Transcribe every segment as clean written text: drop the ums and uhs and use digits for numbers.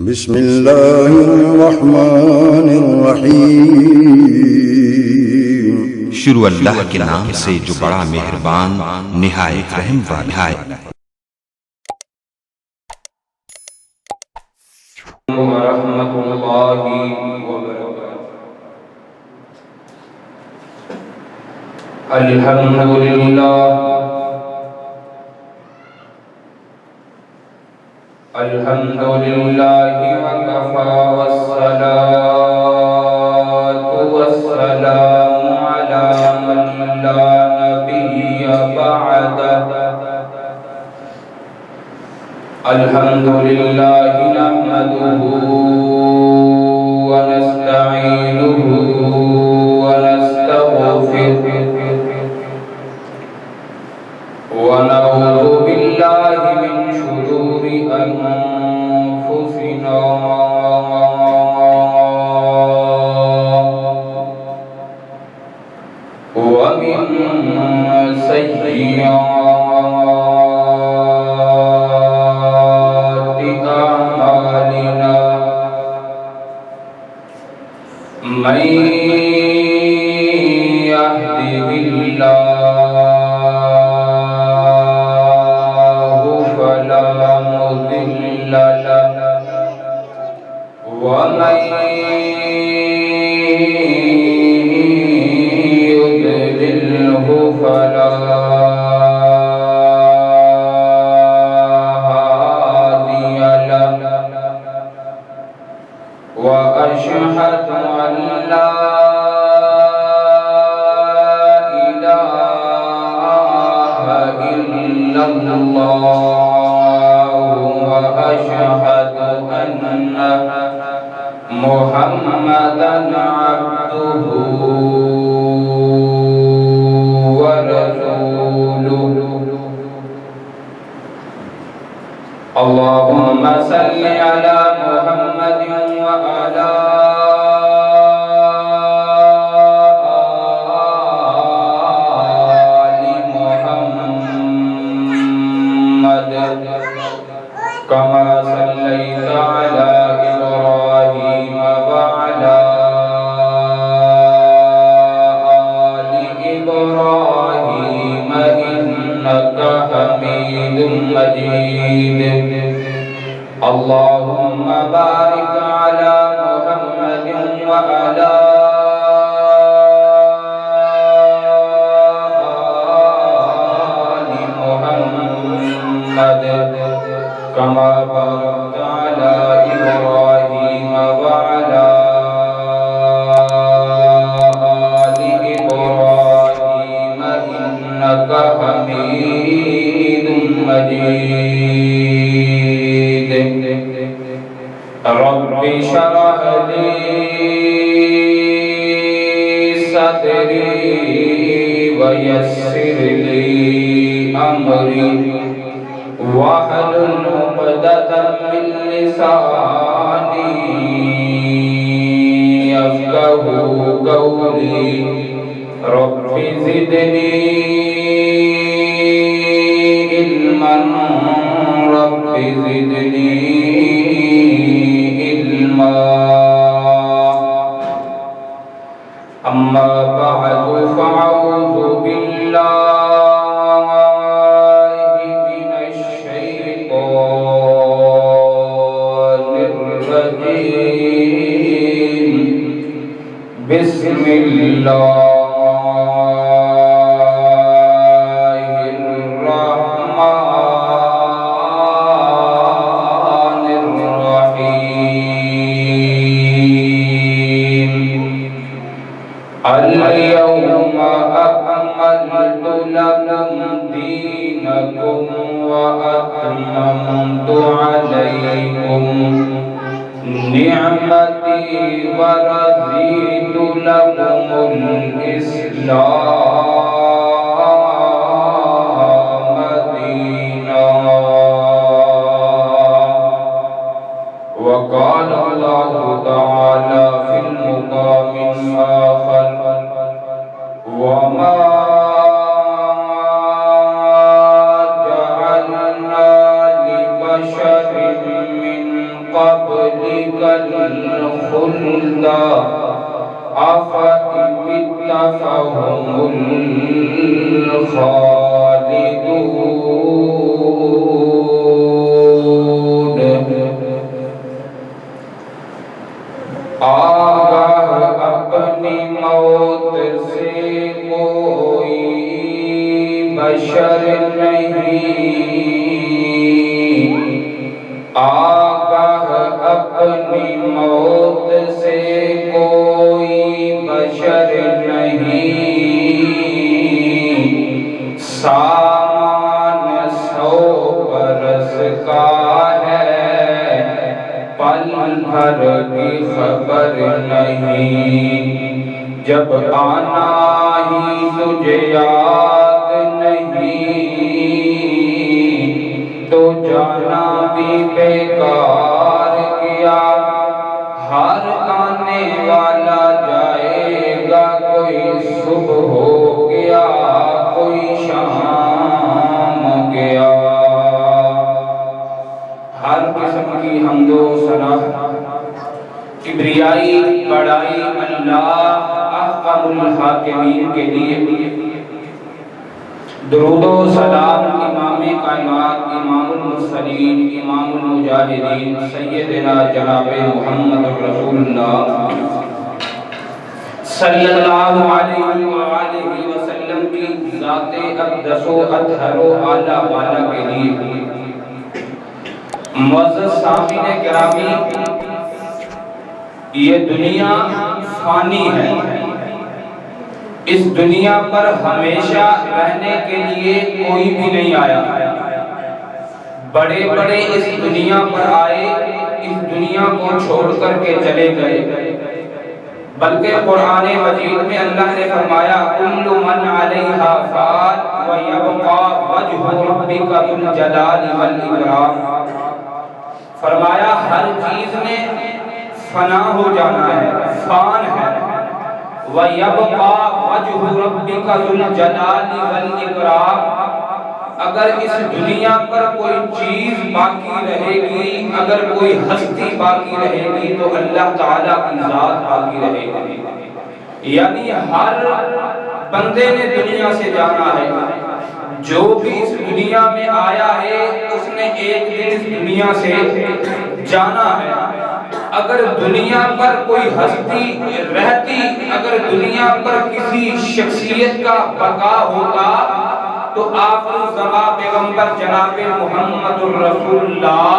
بسم اللہ الرحمن الرحیم۔ شروع اللہ کے نام سے جو بڑا مہربان نہایت رحم والا ہے۔ ورحمۃ اللہ وبرکاتہ۔ الحمد للہ وکفی والصلاة والسلام علی من لا نبی بعدہ۔ الحمد للہ نحمده ونستعینه ونستغفره ونعوذ باللہ من شرور انفسنا ومن سیئات أعمالنا، من يهده الله فلا مضل له ومن يضلله فلا وأشهد أن لا إله إلا الله وأشهد أن محمدًا عبده ورسوله۔ اللهم صل على محمد وعلى آل محمد كما صليت على إبراهيم وعلى آل إبراهيم إنك حميد مجيد۔ اللهم بارك على محمد وعلى آل محمد كما باركت على إبراهيم وعلى آل إبراهيم إنك حميد مجيد۔ رب اشرح لي صدري ويسر لي أمري واحلل عقدة من لساني يفقهوا قولي۔ رب زدني علما رب زدني علما۔ أما بعد فأعوذ بالله من الشيطان الرجيم۔ بسم الله اليوم أكملت لكم دينكم وأتممت عليكم نعمتي ورضيت لكم الإسلام دينا۔ وقال الله تعالى في المقام الآخر: وما جعلنا لبشر من قبلك الخلد أفإن مت فهم الخالدون آگاہ اپنی موت سے کوئی بشر نہیں، آگاہ اپنی موت سے کوئی بشر نہیں، سامان 100 برس کا ہے، پل بھر کی خبر نہیں، جب آنا ہی تجھے یاد نہیں تو جانا بھی بیکار گیا، ہر آنے والا جائے گا، کوئی صبح ہو گیا کوئی شام گیا۔ ہر قسم کی حمد و ثنا کبریائی بڑائی اللہ احکم الحاکمین کے لیے، درود و سلام امام کائنات، امام المرسلین، امام المجاہدین، سیدنا جناب محمد رسول اللہ صلی اللہ علیہ وآلہ وسلم کی ذات اقدس و اطہر و اعلیٰ بالا کے لیے۔ معزز سامعین گرامی، یہ دنیا فانی ہے، اس دنیا پر ہمیشہ رہنے کے لیے کوئی بھی نہیں آیا، بڑے بڑے اس دنیا پر آئے، اس دنیا کو چھوڑ کر کے چلے گئے، بلکہ قرآن مجید میں اللہ نے فرمایا کل من علیہا فان ویبقى وجہ ربک ذو الجلال والاکرام، فرمایا ہر چیز میں فنا ہو جانا ہے، فان ہے، وَيَبْقَى وَجْهُ رَبِّكَ ذُو الْجَلَالِ وَالْإِكْرَامِ، اگر اس دنیا پر کوئی چیز باقی رہے گی، اگر کوئی ہستی باقی رہے گی تو اللہ تعالیٰ کی ذات باقی رہے گی، یعنی ہر بندے نے دنیا سے جانا ہے، جو بھی اس دنیا میں آیا ہے اس نے ایک دن اس دنیا سے جانا ہے۔ اگر دنیا پر کوئی ہستی رہتی، اگر دنیا پر کسی شخصیت کا بقا ہوتا تو آخر زمان پیغمبر جناب محمد رسول اللہ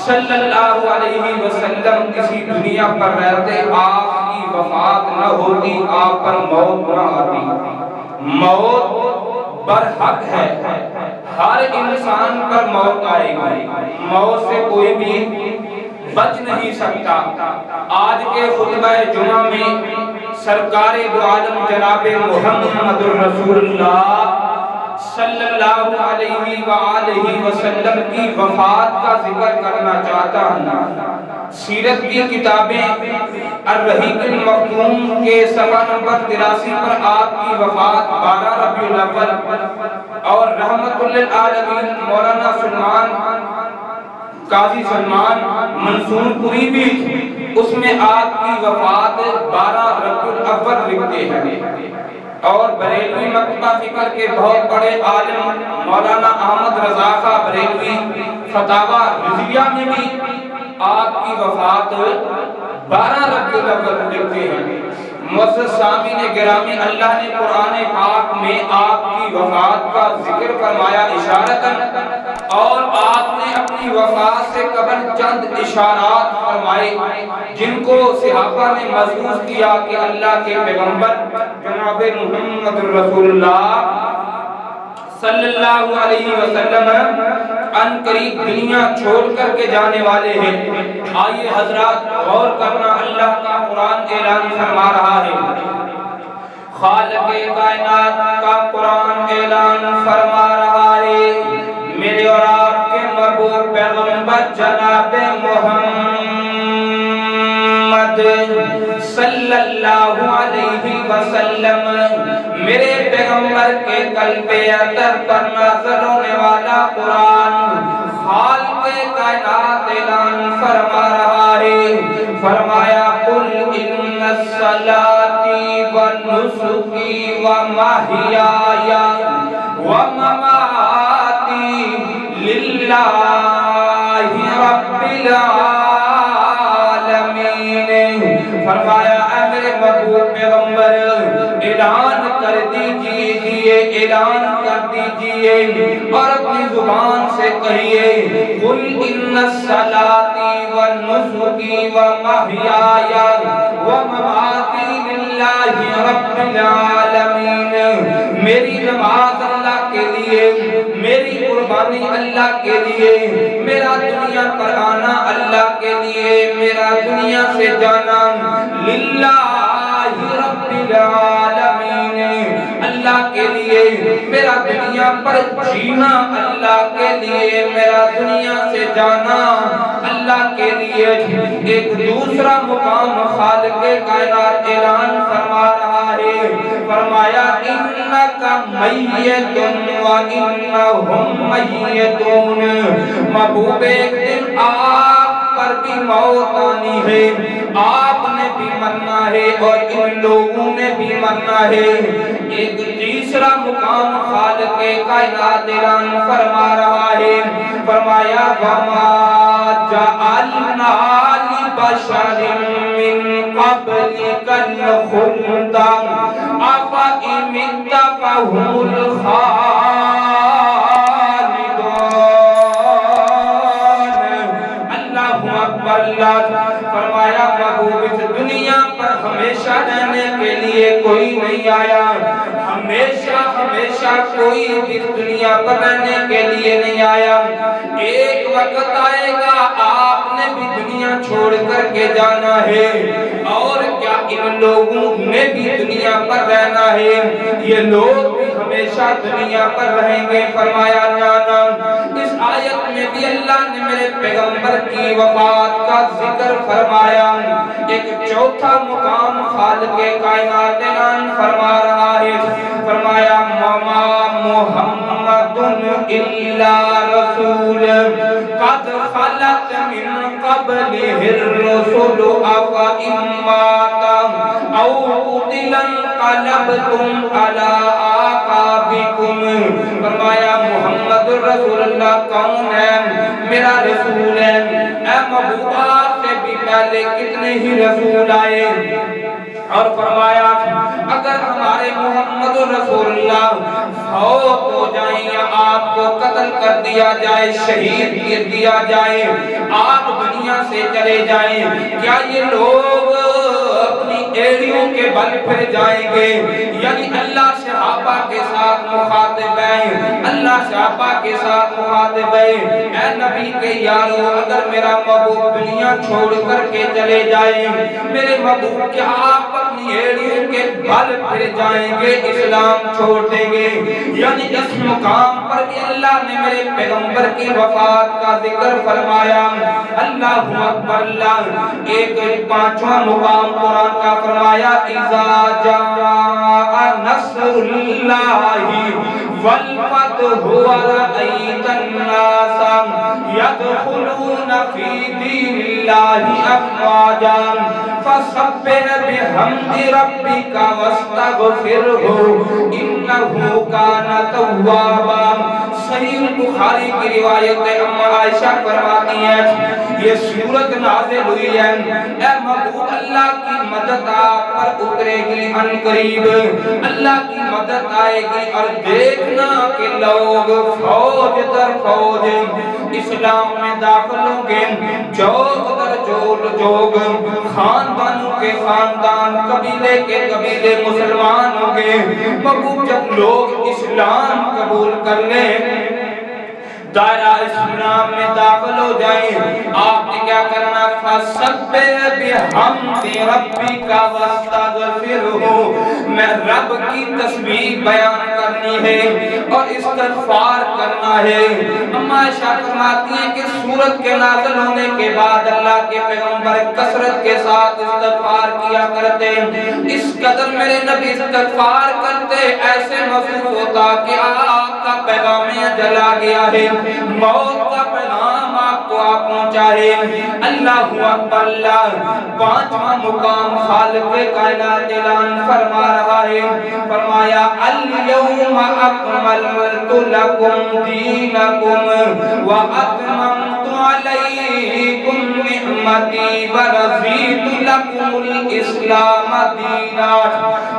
صلی اللہ علیہ وسلم کسی دنیا پر رہتے، آپ کی وفات نہ ہوتی، آپ پر موت نہ آتی۔ موت برحق ہے، ہر انسان پر موت آئے گی، موت سے کوئی بھی بچ نہیں سکتا۔ آج کے خطبہ جمعہ میں سرکار دو عالم جناب محمد رسول اللہ صلی اللہ علیہ وآلہ وسلم کی وفات کا ذکر کرنا چاہتا ہوں۔ سیرت کی کتابیں الرحیق المختوم کے صفحہ نمبر 83 پر آپ کی وفات 12 ربیع الاول، اور رحمت للعالمین مولانا سلمان قاضی سلمان منصور پوری بھی اس میں آپ کی وفات 12 ربیع الاول لکھتے ہیں، اور بریلوی مکتبہ فکر کے بہت بڑے عالم مولانا احمد رضا خان بریلوی فتاوی رضیہ میں بھی آپ کی وفات 12 ربیع الاول لکھتے ہیں۔ معزز سامعین گرامی، اللہ نے قرآن پاک میں آپ کی وفات کا ذکر فرمایا اشارتاً، اور آپ نے اپنی وفات سے قبل چند اشارات فرمائے جن کو صحابہ نے محسوس کیا کہ اللہ کے پیغمبر جناب محمد رسول اللہ صلی اللہ علیہ وسلم ان قریب دنیا چھوڑ کر کے جانے والے ہیں۔ آئیے حضرات غور کرنا، اللہ کا قرآن اعلان فرما رہا ہے، خالق کائنات کا قرآن اعلان فرما رہا ہے، میرے اور آپ کے محبوب پیغمبر جناب محمد صلی اللہ علیہ وسلم، میرے پیغمبر کے قلب اطہر پر نازل ہونے والا قرآن خالق کائنات اعلان فرما رہا ہے، فرمایا قل ان صلاتی و نسکی و محیای و مماتی للہ رب العالمین۔ فرمایا اے میرے محبوب پیغمبر اعلان کر دیجئے، اعلان کر دیجئے اور اپنی زبان سے کہیے قل ان صلاتی و نسکی و محیای و مماتی للہ رب العالمین۔ میری نماز اللہ کے لیے، میری قربانی اللہ کے لیے، میرا دنیا پر آنا اللہ کے لیے، میرا دنیا سے جانا للہ رب العالمین، اللہ کے لیے، میرا دنیا پر جینا اللہ کے لیے، میرا دنیا سے جانا اللہ کے لیے۔ ایک دوسرا مقام خالق کائنات اعلان فرما رہا ہے، فرمایا انکا میت و انہم میتون۔ محبوب ایک دن آپ پر بھی موت آنی ہے، آپ نے بھی مرنا ہے اور ان لوگوں نے بھی مرنا ہے۔ ایک تیسرا مقام خالق کائنات اعلان فرما رہا ہے، فرمایا وما جعلنا لبشر من قبلک الخلد افإن مت فهم الخالدون۔ اللہ اکبر۔ اللہ فرمایا محبوب اس دنیا پر ہمیشہ رہنے کے لیے کوئی نہیں آیا، ہمیشہ ہمیشہ کوئی بھی دنیا پر رہنے کے لیے نہیں آیا۔ ایک وقت آئے گا آپ نے بھی دنیا چھوڑ کر کے جانا ہے، اور کیا ان لوگوں نے بھی دنیا پر رہنا ہے؟ یہ لوگ بھی ہمیشہ دنیا پر رہیں گے۔ فرمایا نانا اس آیت میں بھی اللہ نے میرے پیغمبر کی وفات کا ذکر فرمایا۔ ایک چوتھا مقام خالق کائنات اعلان فرما رہا ہے، فرمایا وما محمد الا رسول قد خلت من قبلہ الرسل افإن مات او قتل انقلبتم علی اعقابکم۔ فرمایا محمد رسول اللہ کون ہے؟ میرا رسول ہے۔ اے محبوبہ سے بھی پہلے کتنے ہی رسول آئے، اور فرمایا اگر ہمارے محمد رسول اللہ فوت ہو جائیں یا آپ کو قتل کر دیا جائے، شہید کر دیا جائے، آپ دنیا سے چلے جائیں، کیا یہ لوگ اپنی ایڑیوں کے بل پھر جائیں گے؟ یعنی اللہ صحابہ کے ساتھ مخاطب ہے، اللہ صحابہ کے ساتھ مخاطب ہے، اے نبی کے یارو اگر میرا محبوب دنیا چھوڑ کر کے چلے جائیں، میرے محبوب کیا آپ اپنی ایڑیوں کے بل پھر جائیں گے، اسلام چھوڑ دیں گے؟ یعنی اس مقام پر بھی اللہ نے میرے پیغمبر کی وفات کا ذکر فرمایا۔ اللہ اکبر۔ اللہ ایک پانچواں مقام قرآن کا فرمایا اذا جاء نصر اللہ والفتح ورأیت الناس يدخلون في دین اللہ افواجا فسبح بحمد ربک واستغفرہ انہ کان توابا۔ صحیح البخاری کی روایت ہے، اما عائشہ فرماتی ہیں یہ سورت نازل ہوئی ہے، اے محبوب اللہ کی مدد آپ پر اترے گی ان قریب، اللہ کی مدد آئے گی، اور دیکھنا کہ لوگ فوج در فوج اسلام میں داخل ہوں گے، جوگ در جوگ، خاندانوں کے خاندان، قبیلے کے قبیلے مسلمان ہوں گے۔ محبوب جب لوگ اسلام قبول کر لیں، دائرہ اسلام میں داخل ہو جائیں، آپ نے کیا کرنا؟ فَسَبِّحْ بِحَمْدِ رَبِّكَ وَاسْتَغْفِرْهُ، میں رب کی تسبیح بیان کرنی ہے اور استغفار کرنا ہے۔ اما عائشہ فرماتی ہیں کہ سورت کے نازل ہونے کے بعد اللہ کے پیغمبر کثرت کے ساتھ استغفار کیا کرتے، اس قدر میرے نبی استغفار کرتے ایسے محسوس ہوتا کہ آپ کا پیغام اجل آ گیا ہے، موت کا پیغام آپ کو کو آپ پہنچا ہے۔ اللہ اکبر اللہ، پانچواں مقام خالق کائنات اعلان فرما رہا ہے، فرمایا الیوم اکملت لکم دینکم واتممت علیکم نعمتی ورضیت لکم الاسلام دینا۔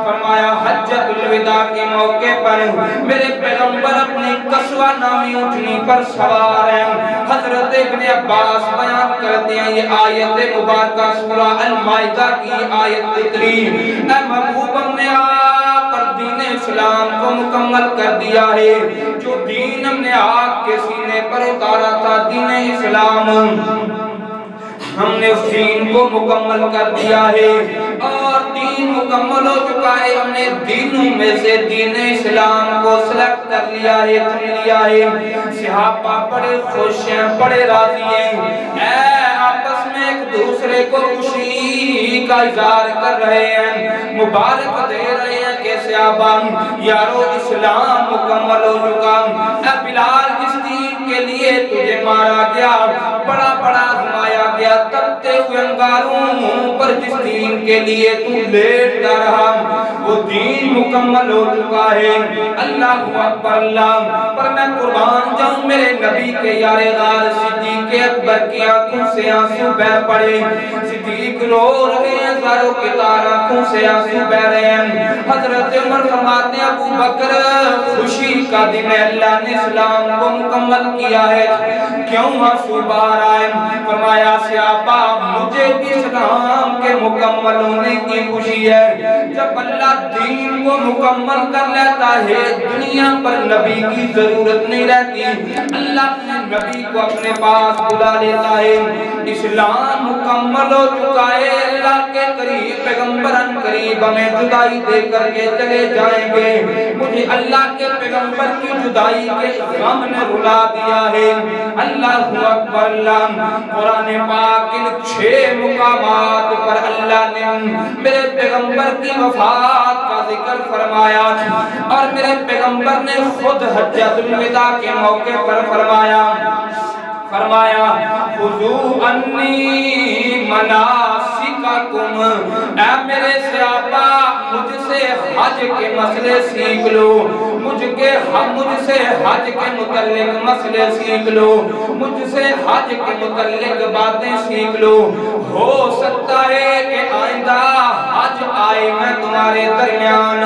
فرمایا حجۃ الوداع کے موقع پر میرے پیغمبر اپنی قصوہ نامی اونٹنی پر سوار ہیں۔ حضرت ابن عباس بیان کرتے ہیں یہ آیت مبارکہ سورہ المائدہ کی آیت اتری، اے محبوب ہم نے آپ پر دین اسلام کو مکمل کر دیا ہے، جو دین ہم نے آپ کے سینے پر اتارا تھا دین اسلام، ہم نے اس دین کو مکمل کر دیا ہے، اور دین مکمل ہو چکا ہے، ہم نے دینوں میں سے دین اسلام کو سلیکٹ کر لیا ہے، چن لیا ہے۔ صحابہ بڑے خوش ہیں، بڑے راضی ہیں، آپس میں ایک دوسرے کو خوشی کا اظہار کر رہے ہیں، مبارک دے رہے ہیں کہ صحابہ یارو اسلام مکمل ہو چکا، اے بلال جس دین کے لیے تجھے مارا گیا، بڑا بڑا آزمایا گیا، تپتے ہوئے انگاروں پر جس دین کے لیے تو لیٹتا رہا، وہ دین مکمل ہو چکا ہے۔ اللہ اکبر اللہ، پر میں قربان جاؤں میرے نبی کے یار غار صدیق اکبر کی آنکھوں سے آنسو بہ پڑے، صدیق رو رہے ہیں، زاروں کی تار آنکھوں سے آنسو بہ رہے ہیں۔ حضرت عمر فرماتے ہیں ابو بکر خوشی کا دن ہے، اللہ نے اسلام کو مکمل کیا ہے، کیوں آنسو بہہ رہا ہے؟ فرمایا صحابہ مجھے بھی اسلام کے مکمل ہونے کی خوشی ہے، جب اللہ دین کو مکمل کر لیتا ہے دنیا پر نبی کی ضرورت نہیں رہتی، اللہ اپنے نبی کو اپنے پاس بلا لیتا ہے۔ اسلام مکمل ہو چکا ہے، اللہ کے قریب پیغمبران قریب ہمیں جدائی دے کر کے چلے جائیں گے، مجھے اللہ کے پیغمبر کی جدائی کے غم نے رلا دیا ہے۔ اللہ اکبر اللہ، قرآن پاک ان 6 مقامات پر اللہ نے میرے پیغمبر کی وفات کا ذکر فرمایا، اور میرے پیغمبر نے خود حجۃ الوداع کے موقع پر فرمایا خذو انی مناسککم، اے میرے صحابہ مجھ سے حج کے مسئلے سیکھ لو، مجھ سے حج کے متعلق مسئلے سیکھ لو، مجھ سے حج کے متعلق باتیں سیکھ لو، ہو سکتا ہے کہ آئندہ حج آئے میں تمہارے درمیان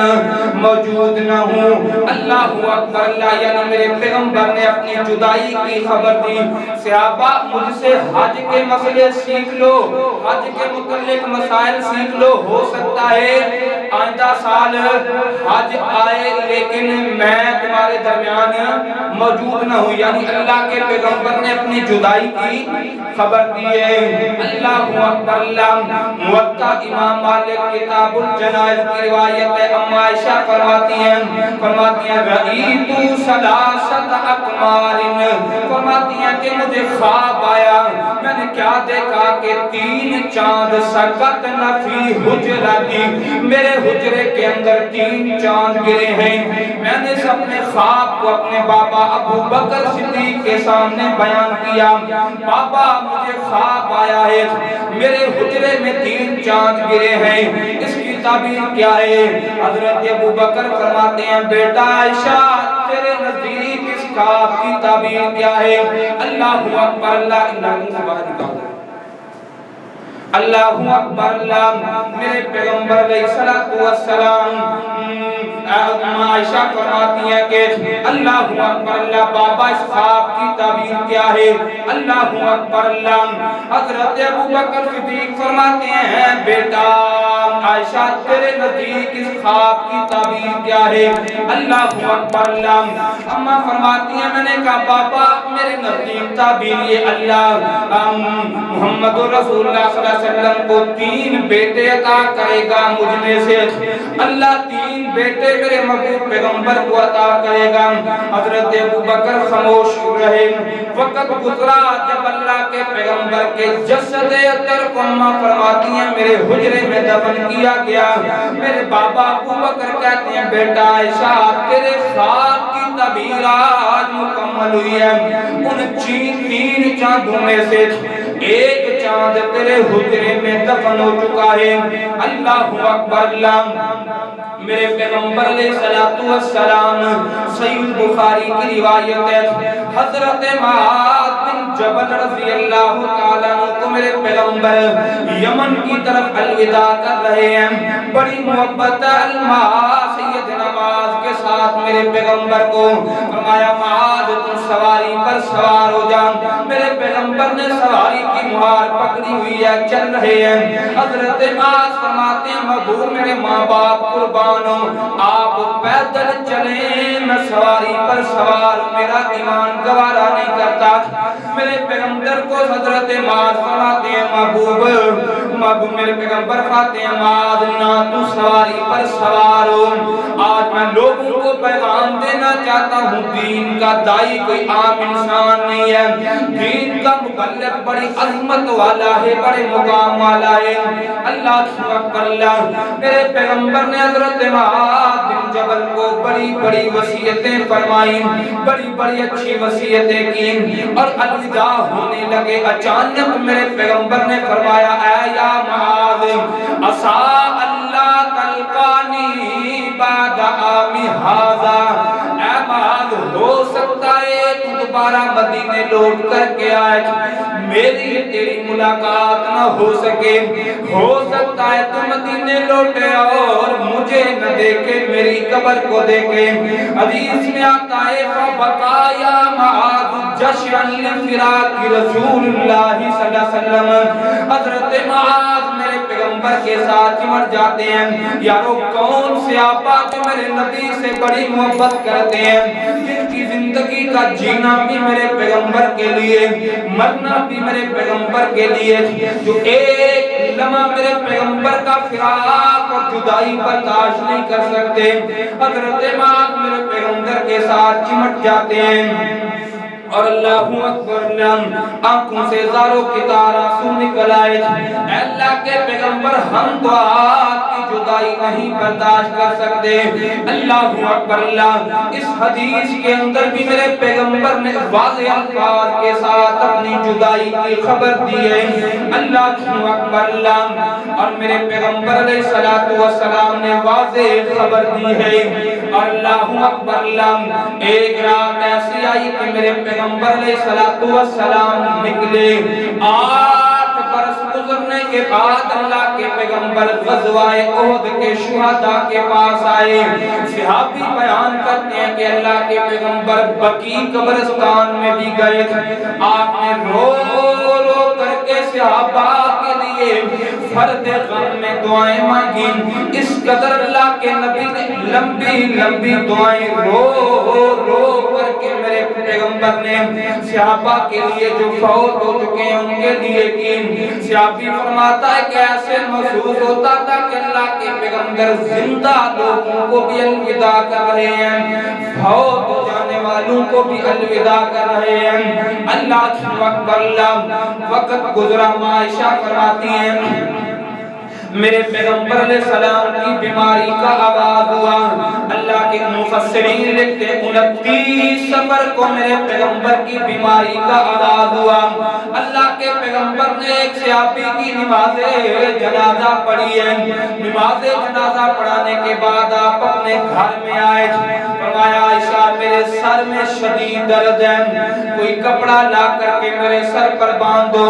موجود نہ ہوں۔ اللہ اکبر اللہ، یعنی میرے پیغمبر نے اپنی جدائی کی خبر دی، صحابہ مجھ سے حج کے مسئلے سیکھ لو، حج کے متعلق مسائل سیکھ لو، ہو سکتا ہے آئندہ سال حج آئے لیکن میں تمہارے درمیان موجود نہ ہوں، یعنی اللہ کے پیغمبر نے اپنی جدائی کی خبر دی ہے۔ اللہ اکبر اللہ، موطا امام مالک کتاب الجنائز کی روایت ہے، ام عائشہ فرماتی ہیں رأیتو ثلاثت اقمار، فرماتی ہیں کہ مجھے خواب آیا، میں نے کیا دیکھا کہ 3 چاند سقط فی حجرتی، میرے حجرے کے اندر 3 چاند گرے ہیں۔ میں نے اپنے خواب کو اپنے بابا ابو بکر صدیق کے سامنے بیان کیا، بابا مجھے خواب آیا ہے، میرے حجرے میں 3 چاند گرے ہیں، اس کی تعبیر کیا ہے؟ حضرت ابو بکر فرماتے ہیں بیٹا عائشہ تیرے نزدیک اس خواب کی تعبیر کیا ہے؟ اللہ اکبر اللہ، اللہ اکبر اللہ، میرے پیغمبر علیہ السلام عائشہ فرماتی ہیں کہ اللہ اکبر اللہ، بابا اس خواب کی تعبیر کیا ہے؟ اللہ اکبر اللہ، حضرت ابو بکر صدیق فرماتے ہیں بیٹا عائشہ تیرے نزدیک اس خواب کی تعبیر کیا ہے؟ اللہ اکبر اللہ، اماں فرماتی ہیں میں نے کہا بابا میرے نزدیک تعبیر یہ اللہ محمد رسول اللہ صلی اللہ علیہ وسلم کو 3 بیٹے عطا کرے گا مجھ میں سے، اللہ 3 بیٹے میرے محبوب پیغمبر کو عطا کرے گا۔ حضرت ابو بکر خاموش رہے، وقت گزرا جب اللہ کے پیغمبر کے جسد اطہر کو اماں فرماتی ہیں میرے حجرے میں دفن کیا گیا، میرے بابا ابو بکر کہتے ہیں بیٹا عائشہ تیرے خواب کی تعبیرات مکمل ہوئی ہے. ان تین چاندوں میں سے ایک چاند تیرے حجرے میں دفن ہو چکا ہے. اللہ اکبر. اللہ میرے پیغمبر علیہ السلام صحیح بخاری کی روایت ہے حضرت معاذ بن جبل رضی اللہ تعالیٰ عنہ کو میرے پیغمبر یمن کی طرف الوداع کر رہے ہیں. بڑی محبت المعاذ سیدنا معاذ کے ساتھ میرے پیغمبر کو فرمایا معاذ تم سواری پر سوار ہو جا. میرے پیغمبر نے سواری کی مہار پکڑی ہوئی ہے چل رہے ہیں. حضرت معاذ فرماتے ہیں محبوب میرے ماں باپ قربان آپ پیدل چلیں میں سواری پر سوار میرا ایمان گوارا نہیں کرتا. میرے پیغمبر کو حضرت معاذ فرماتے ہیں محبوب میرے پیغمبر فرماتے ہیں معاذ نہ تو سواری پر سوار ہو. آج میں لوگوں کو پیغام دینا چاہتا ہوں دین کا دائی کوئی عام انسان نہیں ہے. دین کا مبلغ بڑی عظمت والا ہے بڑے مقام والا ہے. اللہ اکبر. میرے پیغمبر نے حضرت معاذ بن جبل کو بڑی بڑی وصیتیں فرمائیں بڑی بڑی اچھی وصیتیں کی اور الوداع ہونے لگے. اچانک میرے پیغمبر نے فرمایا اے یا معاذ عسى اللہ تلقانی بعد عامی ھذا. اے معاذ ہو سکتا ہے تو دوبارہ مدینے لوٹ کر کے آئے میری تیری ملاقات نہ ہو سکے. ہو سکتا ہے تو مدینے لوٹے اور مجھے نہ دیکھے میری قبر کو دیکھے. حدیث میں آتا ہے فبکا یا معاذ جشعا لفراق رسول اللہ صلی اللہ علیہ وسلم. حضرت معاذ میرے پیغمبر کے ساتھ چمٹ جاتے ہیں. یارو کون سے آپا جو میرے نبی سے بڑی محبت کرتے ہیں جن کی زندگی کا جینا بھی میرے پیغمبر کے لیے مرنا بھی میرے پیغمبر کے لیے جو ایک لمحہ میرے پیغمبر کا فراق اور جدائی برداشت نہیں کر سکتے. حضرت معاذ میرے پیغمبر کے ساتھ چمٹ جاتے ہیں اور اللہ اکبر. آنکھوں سے زاروں کی تار آنسو نکل آئے. اے اللہ کے پیغمبر ہم تو آپ کی جدائی نہیں برداشت کر سکتے. اللہ اکبر. اس حدیث کے اندر بھی میرے پیغمبر نے واضح الفاظ کے ساتھ اپنی جدائی کی خبر دی ہے. اللہ اکبر. اور میرے پیغمبر علیہ السلام نے واضح خبر دی ہے. اللہ اکبر. ایک رات ایسی آئی کہ میرے پیغمبر علیہ السلام نکلے. 8 برس گزرنے کے بعد اللہ کے پیغمبر غزوہ احد کے شہداء کے پاس آئے. صحابی بیان کرتے ہیں کہ اللہ کے پیغمبر بقیع قبرستان میں بھی گئے. آپ نے رو رو کر کے صحابہ کے لیے فرد غم میں دعائیں مانگی. اس قدر اللہ کے نبی نے لمبی لمبی دعائیں رو رو کر کے میرے پیغمبر نے صحابہ کے لیے جو فوت ہو چکے ہیں ان کے لیے کی. صحابی فرماتا ہے کہ ایسے محسوس ہوتا تھا کہ اللہ کے پیغمبر زندہ لوگوں کو بھی الوداع کر رہے ہیں فوت ہو جانے والوں کو بھی الوداع کر رہے ہیں. اللہ اکبر. وقت گزرا. عائشہ فرماتی ہیں میرے پیغمبر علیہ السلام کی بیماری کا آغاز ہوا. اللہ کے مفسرین لکھتے 29 سفر کو میرے پیغمبر کی بیماری کا آغاز ہوا. اللہ کے پیغمبر نے ایک صحابی کی نماز جنازہ پڑھی ہے. نماز جنازہ پڑھانے کے بعد آپ اپنے گھر میں آئے. فرمایا عائشہ میرے سر میں شدید درد ہے کوئی کپڑا لا کر کے میرے سر پر باندھ دو.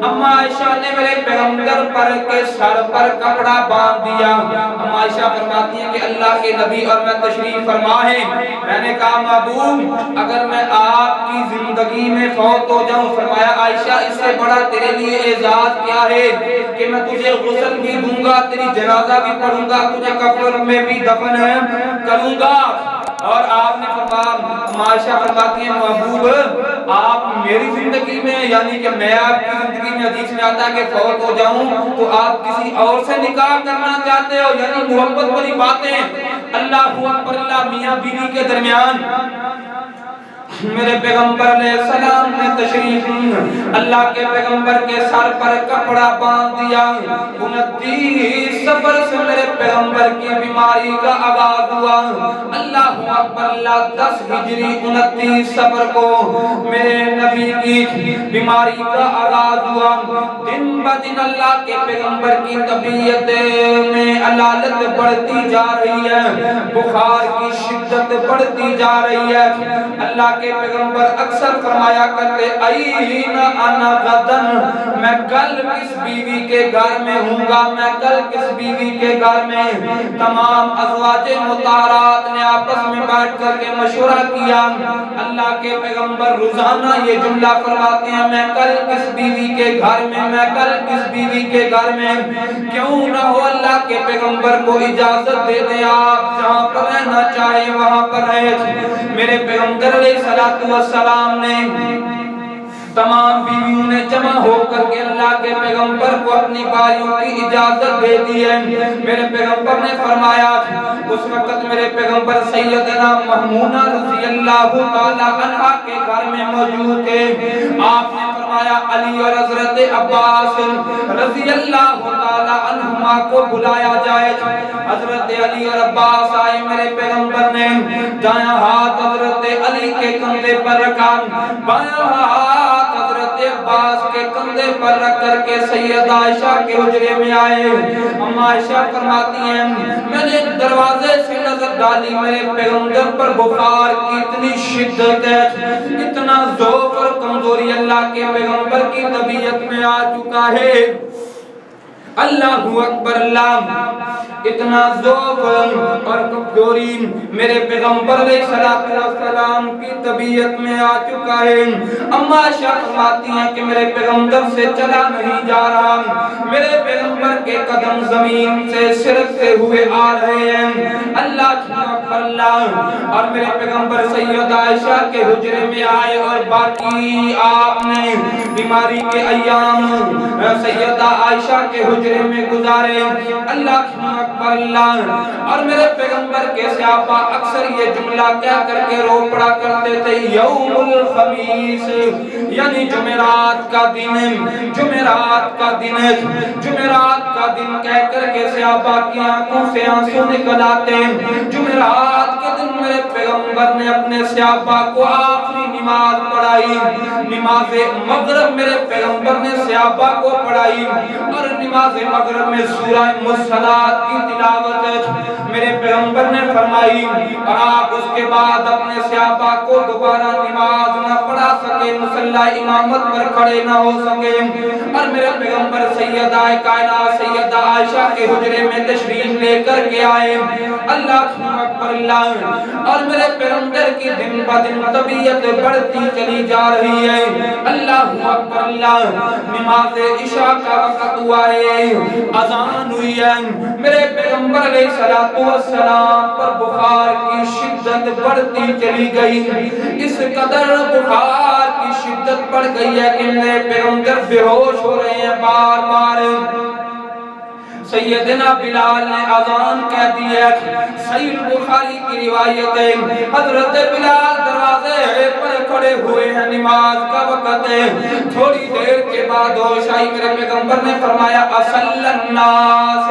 اما عائشہ نے میرے پیغمبر پر کے سر پر کپڑا باندھ دیا. اما عائشہ فرماتی ہیں کہ اللہ کے نبی اور میں تشریف فرما ہے. میں نے کہا محبوب اگر میں آپ کی زندگی میں فوت ہو جاؤں. فرمایا عائشہ اس سے بڑا تیرے لیے اعزاز کیا ہے کہ میں تجھے غسل بھی دوں گا تیری جنازہ بھی پڑھوں گا تجھے قبر میں بھی دفن کروں گا. اور آپ نے فرمایا عائشہ فرماتی ہیں محبوب آپ میری زندگی میں یعنی کہ میں آپ کی زندگی میں حدیث میں آتا ہے کہ فوت ہو جاؤں تو آپ کسی اور سے نکاح کرنا چاہتے ہو یعنی محبت والی باتیں. اللہ اکبر. اللہ میاں بیوی کے درمیان میرے پیغمبر علیہ السلام نے تشریف اللہ کے پیغمبر کے سر پر کپڑا باندھ دیا 29 سفر سے میرے پیغمبر کی بیماری کا آغاز ہوا اللہ اکبر اللہ 10 ہجری 29 سفر کو میرے نبی کی بیماری کا آغاز ہوا دن بدن اللہ کے پیغمبر کی طبیعت میں علالت بڑھتی جا رہی ہے بخار کی شدت بڑھتی جا رہی ہے اللہ کے پیغمبر اکثر فرمایا کرتے این انا غدن میں کل کس بیوی کے گھر میں ہوں گا میں کل کس بیوی کے گھر میں تمام ازواج مطہرات نے آپس میں بیٹھ کر کے مشورہ کیا اللہ کے پیغمبر روزانہ یہ جملہ فرماتے ہیں میں کل کس بیوی کے گھر میں کل کس بیوی کے گھر میں کیوں نہ ہو اللہ کے پیغمبر کو اجازت دے دیں آپ جہاں پر رہنا چاہے وہاں پر رہے میرے پیغمبر علیہ السلام نے تمام بیویوں نے جمع ہو کر کے اللہ کے پیغمبر کو اپنی باریوں کی اجازت دے دی ہے میرے پیغمبر نے فرمایا اس وقت میرے پیغمبر سیدنا مہمونہ رضی اللہ تعالی عنہ کے گھر میں موجود تھے آپ نے فرمایا علی اور حضرت عباس رضی اللہ تعالی عنہما کو بلایا جائے حضرت علی اور عباس آئے میرے پیغمبر نے دایاں ہاتھ حضرت علی کے کندھے پر رکھا بایاں ہاتھ حضرت عباس کے کندھے پر رکھ کر کے سید عائشہ کے حجرے میں آئے اما عائشہ فرماتی ہیں میں نے دروازے سے نظر ڈالی میرے پیغمبر پر بخار کی اتنی شدت ہے اتنا ضعف اور کمزوری اللہ کے پیغمبر کی طبیعت میں آ چکا ہے اللہ اکبر اللہ اتنا ضعف اور کمزوری میرے پیغمبر علیہ السلام کی طبیعت میں آ چکا ہے اما عائشہ فرماتی ہیں کہ میرے پیغمبر سے چلا نہیں جا رہا میرے پیغمبر کے قدم زمین سے سرکتے ہوئے آ رہے ہیں اللہ اکبر اللہ اور میرے پیغمبر سید عائشہ کے حجرے میں آئے اور باقی آپ نے بیماری کے ایام سیدہ عائشہ کے حجرے میں گزارے اللہ اکبر اللہ اور میرے پیغمبر کے صحابہ اکثر یہ جملہ کیا کر کے رو پڑا کرتے تھے یوم الخمیس یعنی جمعرات کا دن جمعرات کا دن جمعرات کا دن کہہ کر کے صحابہ کی آنکھوں سے آنسو نکل آتے جمعرات کے دن میرے پیغمبر نے اپنے صحابہ کو آخری نماز پڑھائی نماز مغرب میرے پیغمبر نے صحابہ کو پڑھائی اور نماز مغرب میں سورہ مصلات کی تلاوت میرے پیغمبر نے فرمائی اور آپ اس کے بعد اپنے صحابہ کو دوبارہ نماز نہ پڑھا سکے مصلی امامت پر کھڑے نہ ہو سکے اور میرے پیغمبر سیدہ کائنات سیدہ عائشہ کے حجرے میں تشریف لے کر کے آئے اللہ اکبر اللہ اور میرے پیغمبر کی دن بہ دن طبیعت بڑھتی چلی جا رہی ہے اللہ اکبر اللہ نماز عشاء کا وقت ہوا ہے اذان ہوئی ہے میرے پیغمبر علیہ السلام پر بخار کی شدت بڑھتی چلی گئی اس قدر بخار کی شدت بڑھ گئی ہے کہ میرے پیغمبر بے ہوش ہو رہے ہیں بار بار سیدنا بلال نے اذان کہہ دی ہے صحیح بخاری کی روایت ہے حضرت بلال دروازے پر کھڑے ہوئے ہیں نماز کا وقت ہے تھوڑی دیر کے بعد ہوش آئی میرے پیغمبر نے فرمایا اصل الناس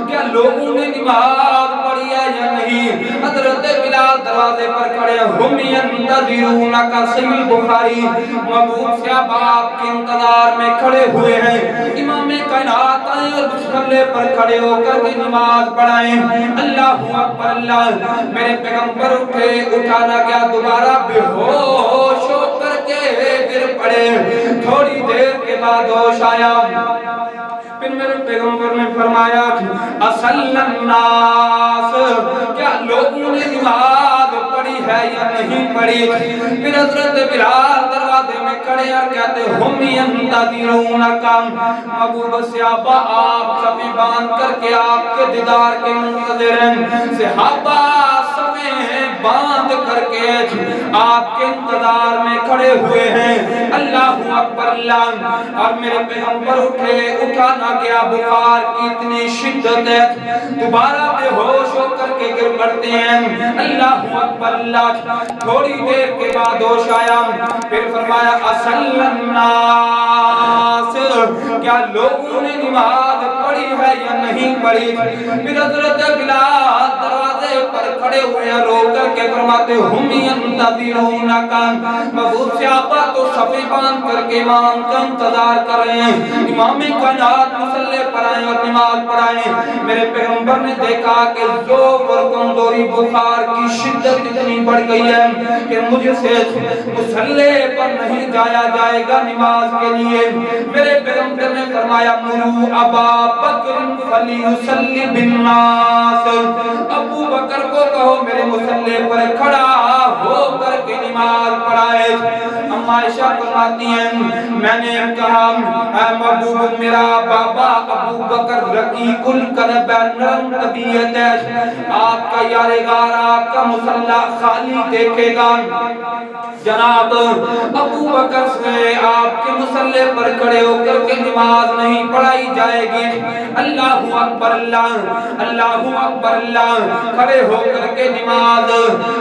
کیا لوگوں نے نماز پڑھی ہے یا نہیں حضرت بلال دروازے پر کھڑے ہم ينتظرون کا صحیح بخاری محبوب صاحب آپ کے انتظار میں کھڑے ہوئے ہیں امام کائنات آئے اور مصلی پر کھڑے ہو کر کے نماز پڑھائیں اللہ اکبر اللہ میرے پیغمبر اٹھے اٹھانا گیا دوبارہ بے ہوش ہو کر کے گر پڑے تھوڑی دیر کے بعد ہوش آیا پھر میرے پیغمبر نے فرمایا اصل الناس کیا لوگوں نے نماز پڑھی ہے یا نہیں پڑھی پھر حضرت بلال دروازے میں کھڑے اور کہتے ہم ينتظرون کا محبوب صحابہ آپ صفیں باندھ کر کے آپ کے دیدار کے منتظر ہیں صحابہ صفیں باندھ کر کے آپ کے انتظار میں کھڑے ہوئے ہیں۔ اللہ اکبر اللہ۔ اور میرے پیغمبر اٹھا نہ گیا، بخار کی اتنی شدت ہے، دوبارہ بے ہوش ہو کر کے گر پڑتے ہیں۔ اللہ اکبر اللہ۔ تھوڑی دیر کے بعد ہوش آیا، پھر فرمایا اصل الناس، کیا لوگوں نے نماز پڑھی ہے یا نہیں پڑھی؟ پھر حضرت بلال دروازے پر کھڑے ہوئے رو کر کے فرماتے ہم ینتظرونک، محبوب صحابہ تو صفیں باندھ کر کے امام کا انتظار کر رہے ہیں، امام کائنات مصلی پر آئیں اور نماز پڑھائیں۔ میرے پیغمبر نے دیکھا کہ ذوق اور کمزوری، بخار کی شدت اتنی بڑھ گئی ہے کہ مجھ سے مصلی پر نہیں جایا جائے گا نماز کے لیے۔ میرے پیغمبر نے فرمایا مرو ابا بکر فلیصلی بالناس، ابو بکر کو کہو میرے مصلی پر کھڑا ہو کر کے نماز پڑھائے۔ اما عائشہ فرماتی ہیں میں نے کہا اے محبوب، میرا بابا ابو بکر رقیق القلب نرم طبیعت ہے، آپ کا یار غار آپ کا مصلی خالی دیکھے گا، جناب ابو بکر سے آپ کے مصلی پر کھڑے ہو کر کے نماز نہیں پڑھائی جائے گی۔ اللہ اکبر اللہ، اللہ اکبر اللہ۔ کھڑے ہو کر کے نماز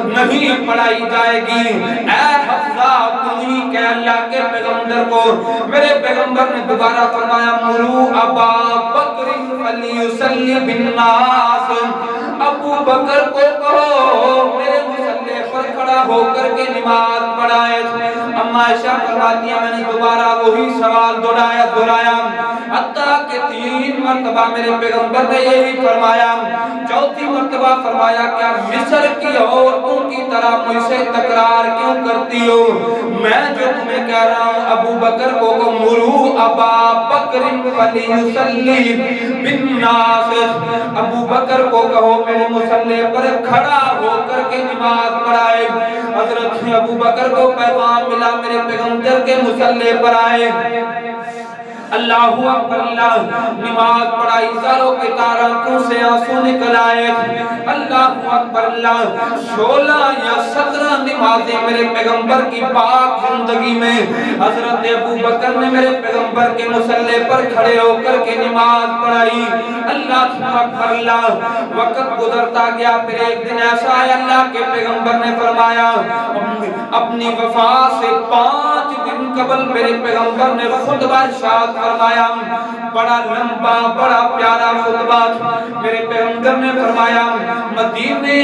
نہیں پڑھائی جائے گی۔ اے حفظہ تم ہی کہ اللہ کے پیغمبر کو، میرے پیغمبر نے دوبارہ فرمایا مرو ابا بکر فلیصلی بالناس، ابو بکر کو کہو میرے مصلی پر کھڑا ہو کر کے نماز پڑھائے۔ اما عائشہ فرماتی ہیں میں نے دوبارہ وہی سوال دہرایا، حتیٰ کہ 3 مرتبہ میرے پیغمبر نے یہی فرمایا۔ چوتھی مرتبہ فرمایا کیا مصر کی عورتوں کی طرح مجھ سے تکرار کیوں کرتی ہو؟ میں جو تمہیں کہہ رہا ہوں ابو بکر کو مرو ابا بکر فلیصلی بالناس، ابو بکر کو کہو میرے مصلی پر کھڑا ہو کر کے نماز پڑھائے۔ حضرت ابو بکر کو پیغام ملا، میرے پیغمبر کے مصلی پر آئے۔ اللہ اکبر اللہ، نماز پڑھائی، ساروں کے تاروں سے آنسو نکل آئے۔ اللہ اکبر اللہ، 16 یا 17 نمازیں میرے پیغمبر کی پاک زندگی میں حضرت ابو بکر نے میرے پیغمبر کے مصلی پر کھڑے ہو کر کے نماز پڑھائی۔ اللہ اکبر اللہ، وقت گزرتا گیا، پھر ایک دن ایسا ہے اللہ کے پیغمبر نے فرمایا، اپنی وفات سے 5 دن قبل میرے پیغمبر نے خطبہ ارشاد فرمایا، بڑا لمبا بڑا پیارا خطبہ۔ میرے پیغمبر نے فرمایا مدینے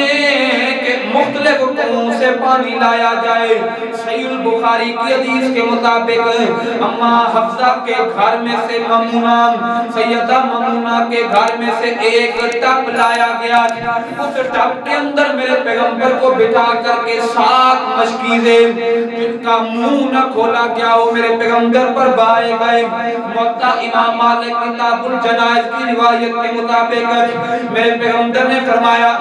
کے مختلف کنویں سے پانی لایا جائے۔ صحیح البخاری کی حدیث کے مطابق اما حفصہ کے گھر میں سے ممونہ، سیدہ ممونہ کے گھر میں سے ایک ٹب لایا گیا، اس ٹب کے اندر میرے پیغمبر کو بٹھا کر کے 7 مشکیزیں جن کا منہ نہ کھولا گیا وہ میرے پیغمبر پر بہائے گئے۔ موطا امام مالک کتاب الجنائز کی روایت کے مطابق میرے پیغمبر نے فرمایا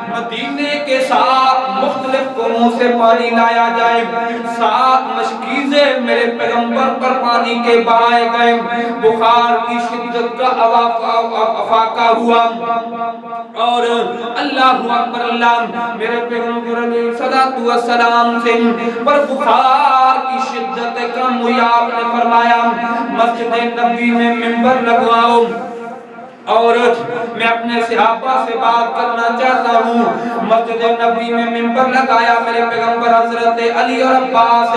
مدینے کے 7 مختلف کنویں سے پانی لایا جائے، 7 مشکیزیں میرے پیغمبر پر پانی کے بہائے گئے۔ بخار کی شدت کا افاقہ ہوا اور اللہ اکبر اللہ، میرے پیغمبر علیہ السلام سے پر بخار کی شدت کم ہوئی۔ آپ نے فرمایا مسجد نبوی میں منبر لگواؤ، اور میں اپنے صحابہ سے بات کرنا چاہتا ہوں۔ مسجد نبوی میں منبر لگایا، میرے پیغمبر حضرت علی اور عباس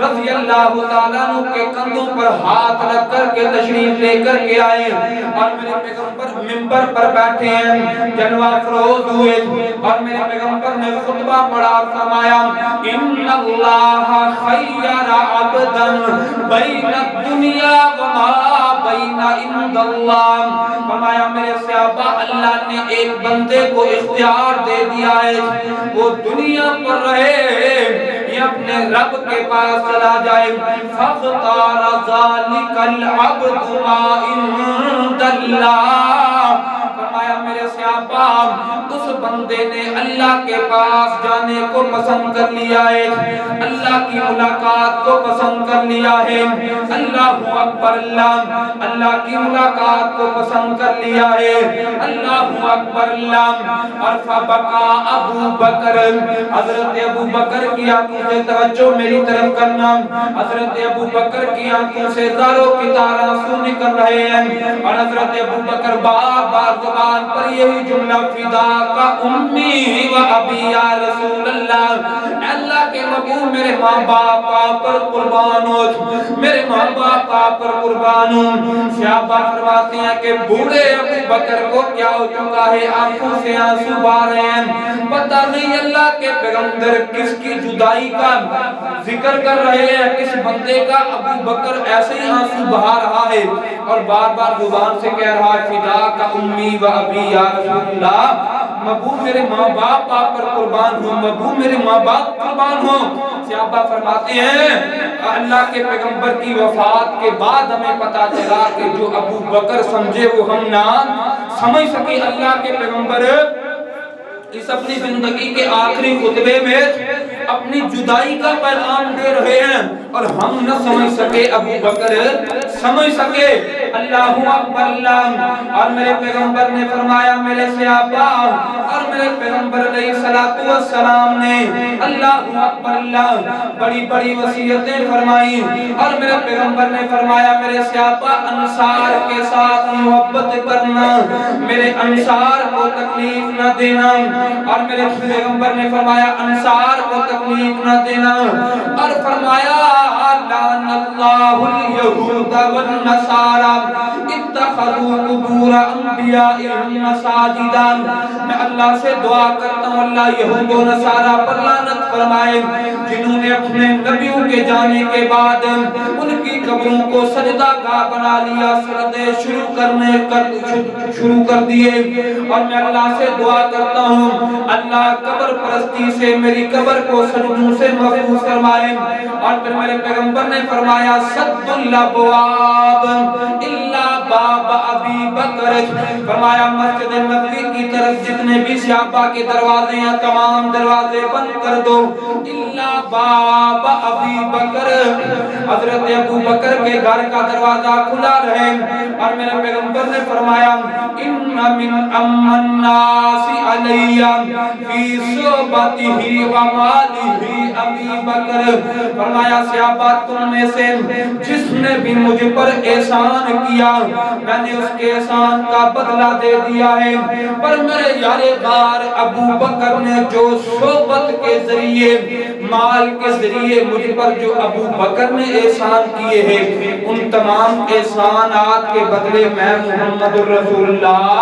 رضی اللہ تعالیٰ عنہ کے کندھوں پر ہاتھ رکھ کر کے تشریف لے کر کے آئے، اور میرے پیغمبر منبر پر بیٹھے ہیں، جلوہ افروز ہوئے، اور میرے پیغمبر نے خطبہ پڑھا اور فرمایا ان اللہ خیر عبدا بین الدنیا وما بین عند اللہ، فرمایا میرے صحابہ اللہ نے ایک بندے کو اختیار دے دیا ہے، وہ دنیا پر رہے یا اپنے رب کے پاس چلا جائے۔ فاختار ذلک العبد ما عند اللہ، فرمایا میرے صحابہ اس بندے نے اللہ کے پاس جانے کو پسند کر لیا ہے، اللہ کی ملاقات کو پسند کر لیا ہے، اللہ اکبر اللہ، اللہ کی ملاقات کو پسند کر لیا ہے، اللہ اکبر اللہ۔ اور فبکا ابو بکر، حضرت ابو بکر کی آنکھوں سے توجہ میری طرف کرنا، حضرت ابو بکر کی آنکھوں سے زاروں کی طرح آنسو نکل رہے ہیں، اور حضرت ابو بکر بار بار زبان پر یہی جملہ فداک امی و ابی یا رسول اللہ، اللہ کے نبی میرے ماں باپ پر قربان ہو، میرے ماں باپ پر قربان ہو۔ صحابہ فرماتے ہیں کہ بوڑھے ابو بکر کو کیا ہو چکا ہے، آنکھوں سے آنسو بہہ رہے ہیں، پتہ نہیں اللہ کے پیغمبر کس کی جدائی کا ذکر کر رہے ہیں، کس بندے کا ابو بکر ایسے ہی آنسو بہا رہا ہے اور بار بار زبان سے کہہ رہا ہے فداک امی و ابی یا رسول اللہ، مبو میرے ماں باپ آپ پر قربان ہوں، مبو میرے ماں باپ قربان ہوں۔ صحابہ فرماتے ہیں اللہ کے پیغمبر کی وفات کے بعد ہمیں پتا چلا کہ جو ابو بکر سمجھے وہ ہم نہ سمجھ سکے۔ اللہ کے پیغمبر اس اپنی زندگی کے آخری خطبے میں اپنی جدائی کا پیغام دے رہے ہیں اور ہم نہ سمجھ سکے، ابو بکر سمجھ سکے۔ اللہ اکبر اللہ۔ اور میرے پیغمبر نے فرمایا میرے صحابہ، اور میرے پیغمبر علیہ الصلوۃ والسلام نے اللہ اکبر اللہ بڑی بڑی وصیتیں فرمائی، اور میرے پیغمبر نے فرمایا میرے صحابہ انصار کے ساتھ محبت کرنا، میرے انصار کو تکلیف نہ دینا، اور میرے پیغمبر نے فرمایا انصار کو تکلیف نہ دینا، اور فرمایا لعن اللہ الیہود والنصارى اتخذوا قبور انبیائهم مساجدا۔ میں اللہ سے دعا کرتا ہوں اللہ یہود و نصارہ پر لعنت فرمائے جنہوں نے اپنے نبیوں کے جانے کے بعد ان کی قبروں کو سجدہ گاہ بنا لیا، سجدے شروع کر دیے۔ اور میں اللہ سے دعا کرتا ہوں اللہ قبر پرستی سے میری قبر کو سجدوں سے محفوظ فرمائے۔ اور پھر میرے پیغمبر نے فرمایا سد الابواب الا باب ابی بکر، فرمایا مسجد نبوی کی طرف جتنے بھی صحابہ کے دروازے ہیں تمام دروازے بند کر دو الا باب ابی بکر، حضرت ابو بکر کے گھر کا دروازہ کھلا رہے۔ اور میرے پیغمبر نے فرمایا ان من الناس علی فی صحبتہ و مالہ ابی بکر، فرمایا صحابہ تم میں سے جس نے بھی مجھ پر احسان کیا میں نے اس کے احسان کا بدلہ دے دیا ہے، پر میرے یار غار ابو بکر نے جو صحبت کے ذریعے مال کے ذریعے مجھ پر جو ابو بکر نے احسان کیے ہیں ان تمام احسانات کے بدلے میں محمد الرسول اللہ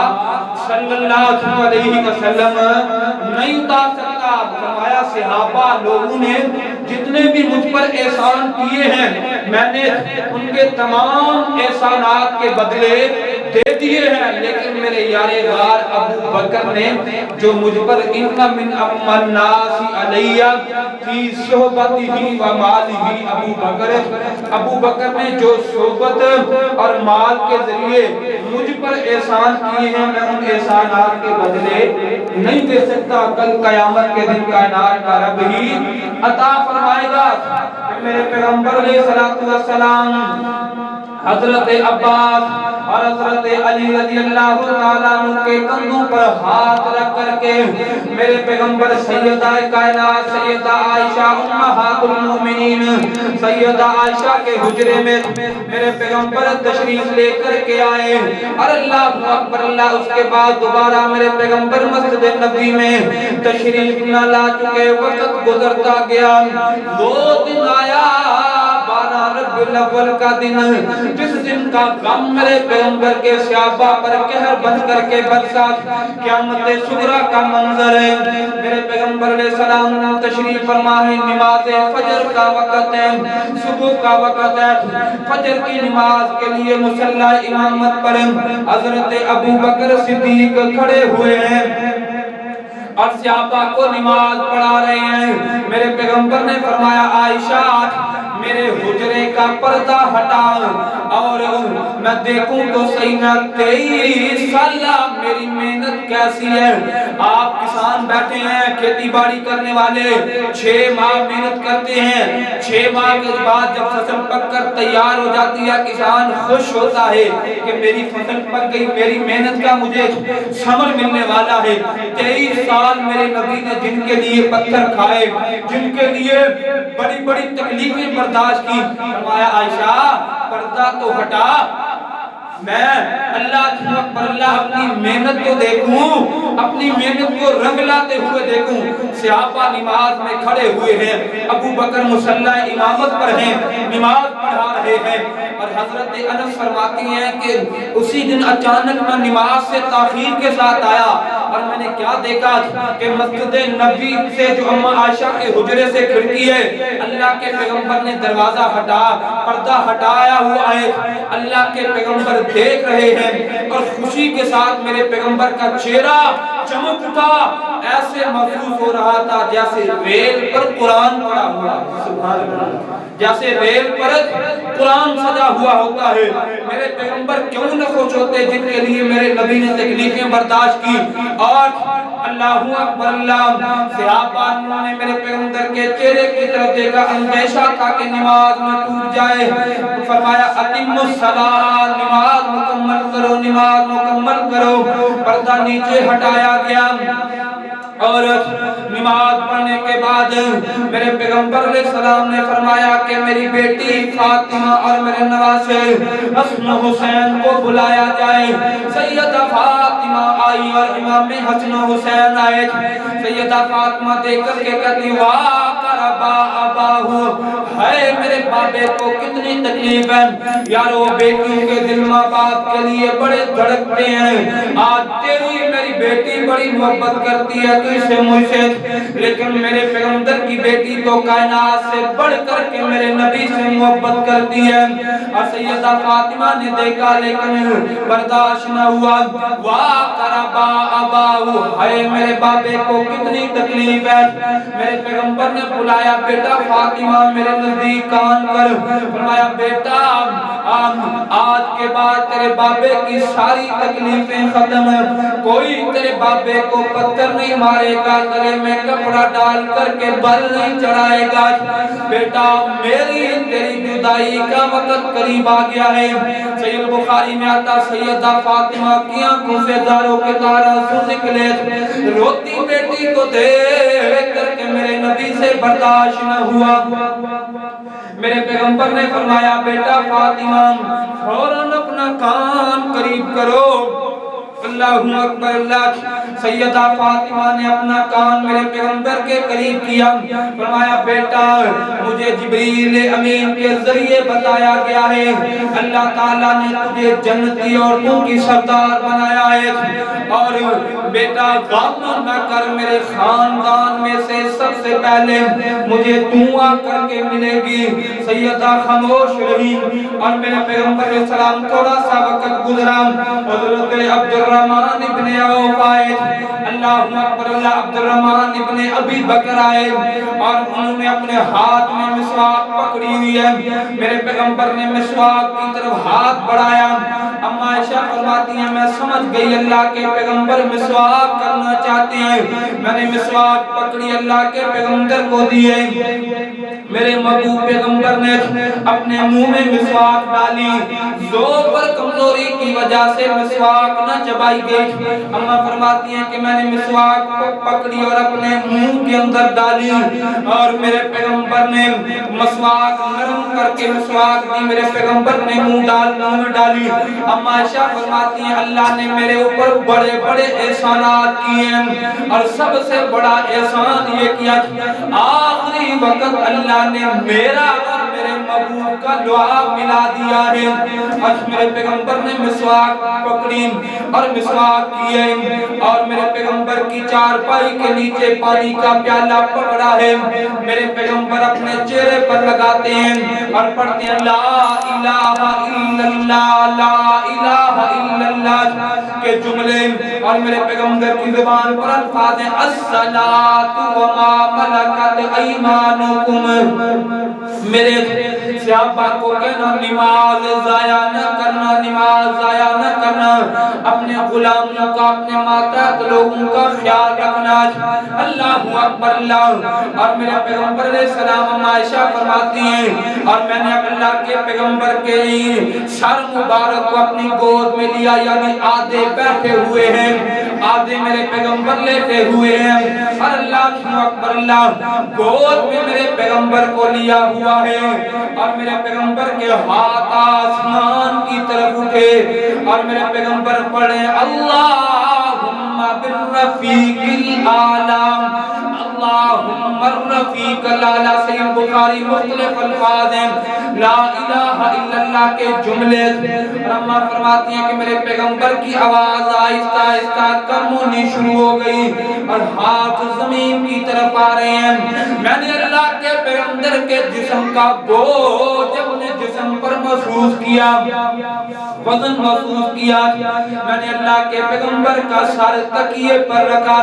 صلی اللہ علیہ وسلم نہیں اتار سکتا۔ فرمایا صحابہ لوگوں نے جتنے بھی مجھ پر احسان کیے ہیں میں نے ان کے تمام احسانات کے بدلے دے دیے ہیں، لیکن میرے یار غار ابو بکر نے جو مجھ پر ان من الناس علی فی صحبتہ و مالہ ابو بکر نے جو صحبت اور مال کے ذریعے مجھ پر احسان کیے ہیں میں ان احسانات کے بدلے نہیں دے سکتا۔ کل قیامت کے دن کائنات کا رب ہی عطا فرمائے گا۔ میرے پیغمبر علیہ الصلوۃ والسلام حضرت عباس اور حضرت علی رضی اللہ تعالیٰ عنہ کے کندھوں پر ہاتھ رکھ کر کے میرے پیغمبر سیدہ کائنات سیدہ عائشہ امہات المؤمنین سیدہ عائشہ کے حجرے میں میرے پیغمبر تشریف لے کر کے آئے، اور اللہ اکبر اللہ۔ اس کے بعد دوبارہ میرے پیغمبر مسجد نبوی میں تشریف نہ لا چکے، وقت گزرتا گیا، 2 دن آیا، 12 ربیع الاول کا دن، جس دن کا غم میرے پیغمبر کے صحابہ پر قہر بن کر کے برسا، قیامت صغریٰ کا منظر ہے۔ میرے پیغمبر علیہ السلام تشریف فرما ہے، نماز فجر کا وقت ہے، صبح کا وقت ہے، فجر کی نماز کے لیے مصلی امامت پر حضرت ابو بکر صدیق کھڑے ہوئے ہیں اور صحابہ کو نماز پڑھا رہے ہیں۔ میرے پیغمبر نے فرمایا عائشہ میرے حجرے کا پردہ ہٹا اور میں دیکھوں تو صحیح نہ 23 سالہ میری محنت کیسی ہے۔ آپ کسان بیٹھے ہیں کھیتی باڑی کرنے والے 6 ماہ محنت کرتے ہیں، 6 ماہ کے بعد جب فصل پک کر تیار ہو جاتی ہے کسان خوش ہوتا ہے کہ میری فصل پک گئی، میری محنت کا مجھے ثمر ملنے والا ہے۔ 23 سال میرے نبی نے جن کے لیے پتھر کھائے، جن کے لیے بڑی بڑی تکلیفیں برداشت کی، فرمایا عائشہ پردہ تو ہٹا، میں اللہ اپنی محنت کو دیکھوں، اپنی محنت کو رنگ لاتے ہوئے دیکھوں۔ صحابہ نماز میں کھڑے ہوئے ہیں، ابو بکر مصلی امامت پر ہیں، نماز پڑھا رہے ہیں، اور حضرت انس فرماتی ہیں کہ اسی دن اچانک میں نماز سے تاخیر کے ساتھ آیا اور میں نے کیا دیکھا کہ مسجد نبی سے جو اماں عائشہ کے حجرے سے کھڑکی ہے، اللہ کے پیغمبر نے دروازہ ہٹا، پردہ ہٹایا ہوا ہے، اللہ کے پیغمبر دیکھ رہے ہیں اور خوشی کے ساتھ میرے پیغمبر کا چہرہ چمک اٹھا، ایسے محسوس ہو رہا تھا جیسے ریل پر قرآن پڑا ہوا، سبحان اللہ، جیسے ریل پر قرآن سجا ہوا ہوتا ہے۔ میرے پیغمبر کیوں نہ خوش ہوتے جن کے لیے میرے نبی نے تکلیفیں برداشت کی۔ اور اللہ اکبر اللہ، صحابہ نے میرے پیغمبر کے چہرے کی طرف دیکھا، اندیشہ تھا کہ نماز میں ٹوٹ جائے، فرمایا اتم الصلاۃ، نماز مکمل کرو، نماز مکمل کرو۔ پردہ نیچے ہٹایا گیا اور نماز پڑھنے کے بعد میرے پیغمبر علیہ السلام نے فرمایا کہ میری بیٹی فاطمہ اور میرے نواسے حسن حسین کو بلایا جائے۔ سیدہ فاطمہ آئی اور امام حسن حسین آئے۔ سیدہ فاطمہ دیکھ کر کے کہتی واہ کربا اباہو، ہے میرے بابے کو کتنی تکلیف ہے یارو، بیٹیوں کے دل ماں باپ کے لیے بڑے دھڑکتے ہیں، آج تیری میری بیٹی بڑی محبت کرتی ہے تو اسے مجھ سے، لیکن میرے پیغمبر کی بیٹی تو کائنات سے بڑھ کر کے میرے نبی سے محبت کرتی ہے۔ اور سیدہ فاطمہ نے دیکھا لیکن برداشت نہ ہوا، واہ کربا اباہو، ہے میرے بابے کو کتنی تکلیف ہے۔ میرے پیغمبر نے بلایا بیٹا فاطمہ میرے نزدیک کان کر، فرمایا بیٹا آج کے بعد تیرے بابے کی ساری تکلیفیں ختم، کوئی تیرے بابے کو پتھر نہیں مارے گا، گلے میں کپڑا ڈال کر کے بل نہیں چڑھائے گا۔ بیٹا میری تیری جدائی کا وقت قریب آ گیا ہے۔ صحیح بخاری میں آتا سیدہ فاطمہ کی آنکھوں سے داروں کے دار آنسو نکلے، روتی بیٹی کو دیکھ کر کے میرے نبی سے برداشت نہ ہوا۔ میرے پیغمبر نے فرمایا بیٹا فاطمہ فوراً اپنا کان قریب کرو، اللہ اکبر اللہ۔ سیدہ فاطمہ نے اپنا کان میرے پیغمبر کے قریب کیا، فرمایا بیٹا مجھے جبریل امین کے ذریعے بتایا گیا ہے اللہ تعالیٰ نے تجھے جنتی عورتوں کی سردار بنایا ہے، اور بیٹا غم نہ کر، میرے خاندان میں سے سب سے پہلے مجھے دعا کر کے ملے گی۔ سیدہ خاموش رہی اور میرے پیغمبر علیہ السلام تھوڑا سا وقت گزرا، حضرت عبد الرحمن ابن عوف آئے، اللہ اکبر اللہ، عبد الرحمن ابن ابی بکر آئے اور انہوں نے اپنے ہاتھ میں مسواک پکڑی ہوئی ہے۔ میرے پیغمبر نے مسواک کی طرف ہاتھ بڑھایا، اما عائشہ فرماتی ہیں میں سمجھ گئی اللہ کے پیغمبر مسواک کرنا چاہتے ہیں، میں نے مسواک پکڑی اللہ کے پیغمبر کو دیے، میرے محبوب پیغمبر نے اپنے منہ میں مسواک ڈالی، زور پر کمزوری کی وجہ سے مسواک نہ چبائی گئی۔ اما فرماتی ہیں کہ میں نے مسواک پکڑی اور اپنے منہ کے اندر ڈالی اور میرے پیغمبر نے مسواک نرم کر کے مسواک دی، میرے پیغمبر نے منہ میں ڈالی۔ اما عائشہ فرماتی ہیں اللہ نے میرے اوپر بڑے بڑے احسانات کیے ہیں اور سب سے بڑا احسان یہ کیا آخری وقت اللہ نے میرا اور میرے محبوب کا دعا ملا دیا ہے۔ آج میرے پیغمبر نے مسواک پکڑی اور مسواک کیے اور میرے پیغمبر کی چارپائی کے نیچے پانی کا پیالہ پکڑا ہے، میرے پیغمبر اپنے چہرے پر لگاتے ہیں اور پڑھتے ہیں لا الہ الا اللہ، لا الہ الا اللہ کے جملے، اور میرے پیغمبر کی زبان پر الفاظ ہیں الصلاۃ وما ملکت ایمانکم، میرے صحابہ کو کہنا نماز ضائع نہ کرنا، نماز ضائع نہ کرنا، اپنے غلاموں کا، اپنے ماتحت لوگوں کا خیال رکھنا۔ اللہ اکبر اللہ۔ اور میرے پیغمبر علیہ السلام عائشہ فرماتی ہیں اور میں نے اللہ کے پیغمبر کے سر مبارک کو اپنی گود میں لیا، یعنی آدھے بیٹھے ہوئے ہیں، آدھے میرے پیغمبر لیتے ہوئے ہیں، اور اللہ اکبر اللہ، گود میں میرے پیغمبر کو لیا ہوا ہے، اور میرے پیغمبر کے ہاتھ آسمان کی طرف اٹھے اور میرے پیغمبر پڑھے اللہم بالرفیق الاعلی، اللہم الرفیق الاعلی۔ صحیح بخاری مختلف الفاظ ہیں لا الہ الا اللہ کے جملے، اور اماں فرماتی ہیں کہ میرے پیغمبر کی آواز آہستہ آہستہ کم ہونی شروع ہو گئی اور ہاتھ زمین کی طرف آ رہے ہیں۔ میں نے اللہ کے پیغمبر کے جسم کا بوجھ اپنے جسم پر محسوس کیا، وزن محسوس کیا۔ میں نے اللہ کے پیغمبر کا سر تکیے پر رکھا،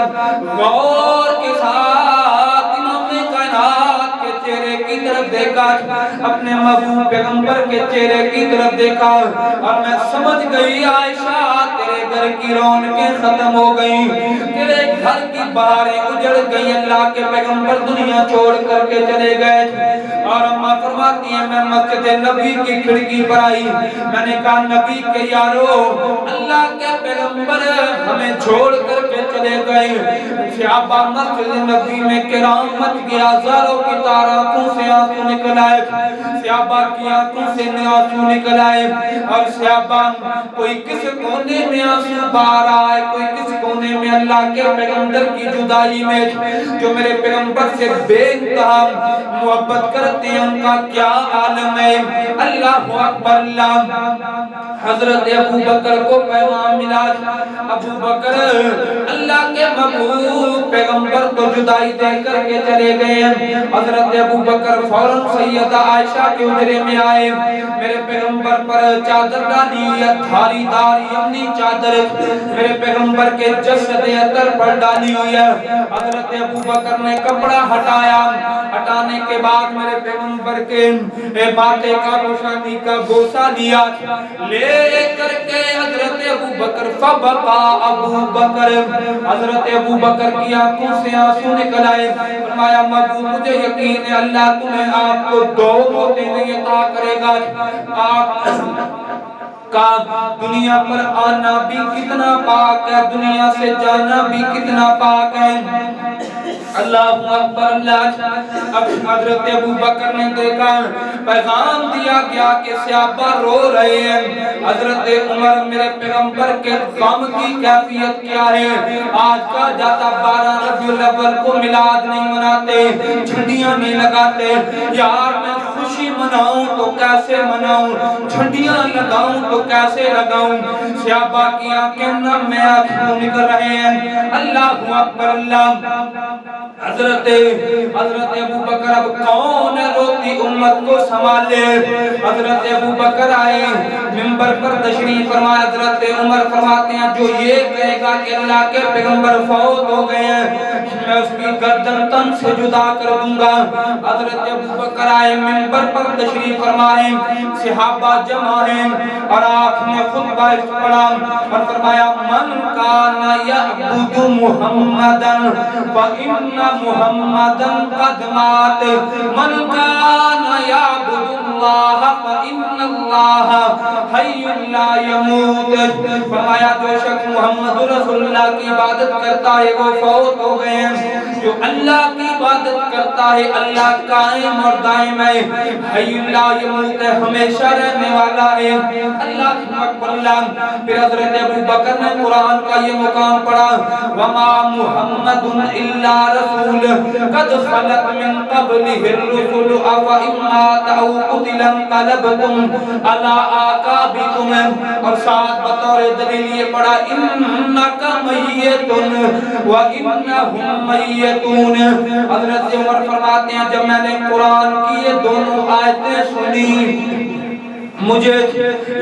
غور کے ساتھ امام کائنات کے چہرے کی طرف دیکھا، اپنے محبوب پیغمبر کے چہرے کی طرف دیکھا، اور میں سمجھ گئی عائشہ تیرے گھر کی رونقیں ختم ہو گئی، تیرے گھر کی بہاریں اجڑ گئی، اللہ کے پیغمبر دنیا چھوڑ کر کے چلے گئے۔ اور اماں فرماتی ہیں میں مسجد نبی کی کھڑکی پر آئی، میں نے کہا نبی کے یارو، اللہ کے پیغمبر ہمیں چھوڑ کر کے چلے گئے۔ صحابہ مسجد نبی میں کرام مچ گیا، ہزاروں کی آنکھوں سے آنسو نکل آئے، صحابہ کی آنکھوں سے آنسو نکل آئے، اور صحابہ کوئی کس کونے میں آنسو بہا رہا ہے، کوئی کس کونے میں اللہ کے پیغمبر کی جدائی میں، جو میرے پیغمبر سے بے انتہا محبت کرتے ہیں ان کا کیا عالم ہے۔ اللہ اکبر اللہ۔ حضرت ابو بکر کو پیغام ملا، ابو بکر اللہ کے محبوب پیغمبر کو جدائی دے کر کے چلے گئے ہیں۔ حضرت ابو بکر فوراً سیدہ عائشہ کے حجرے میں آئے، میرے پیغمبر پر چادر ڈالی، دھاری دار یمنی چادر میرے پیغمبر کے جسد اطہر پر ڈالی ہوئی ہے۔ حضرت ابو بکر نے کپڑا ہٹایا، ہٹانے کے بعد میرے پیغمبر کے ماتھے کا روشانی کا بوسہ لیا، لے کر کے حضرت ابو بکر فبقا ابو بکر، حضرت ابو بکر کی آنکھوں سے آنسو نکل آئے۔ فرمایا محبوب مجھے یقین ہے اللہ تمہیں آپ کو دو موتیں نہیں عطا کرے گا، آپ کا دنیا پر آنا بھی کتنا پاک ہے، دنیا سے جانا بھی کتنا پاک ہے۔ اللہ اکبر اللہ۔ اب حضرت ابو بکر نے دیکھا، پیغام دیا گیا کہ صحابہ رو رہے ہیں۔ حضرت عمر میرے پیغمبر کے غم کی کیفیت کیا ہے؟ آج کا جاتا 12 ربیع الاول کو میلاد نہیں مناتے، جھنڈیاں نہیں لگاتے، یار میں خوشی مناؤں تو کیسے مناؤں، جھنڈیاں لگاؤں تو کیسے لگاؤں؟ صحابہ کی آنکھیں نم میں آنسو نکل رہے ہیں۔ اللہ اکبر اللہ۔ حضرت ابو بکر اب کون روتی امت کو سنبھالے؟ حضرت ابو بکر آئے، منبر پر تشریف فرمایا۔ حضرت عمر فرماتے ہیں جو یہ کہے گا کہ اللہ کے پیغمبر فوت ہو گئے ہیں، میں اس کی گردن تن سے جدا کر دوں گا۔ حضرت ابو بکر آئے، منبر پر تشریف فرمائے، صحابہ جمع ہیں، اور آپ نے خطبہ پڑھا اور فرمایا من کان یعبد محمدن فإن محمدن قد مات، من کان یعبد اللہ فإن اللہ حی لا یموت۔ فرمایا جو شخص محمد رسول اللہ کی عبادت کرتا ہے وہ فوت ہو گئے ہیں، جو اللہ کی عبادت کرتا ہے اللہ قائم اور دائم ہے، حی لا یموت ہے، ہمیشہ رہنے والا ہے۔ اللہ اکبر اللہ۔ پھر حضرت ابو بکر نے قرآن کا یہ مقام پڑھا وما محمد الا رسول قد خلت من قبلہ الرسل افإن مات او قتل انقلبتم علی اعقابکم، اور ساتھ بطور دلیل یہ پڑھا انک میت وانہم میتون۔ حضرت عمر فرماتے ہیں جب میں نے قرآن کی یہ دونوں آیتیں سنی مجھے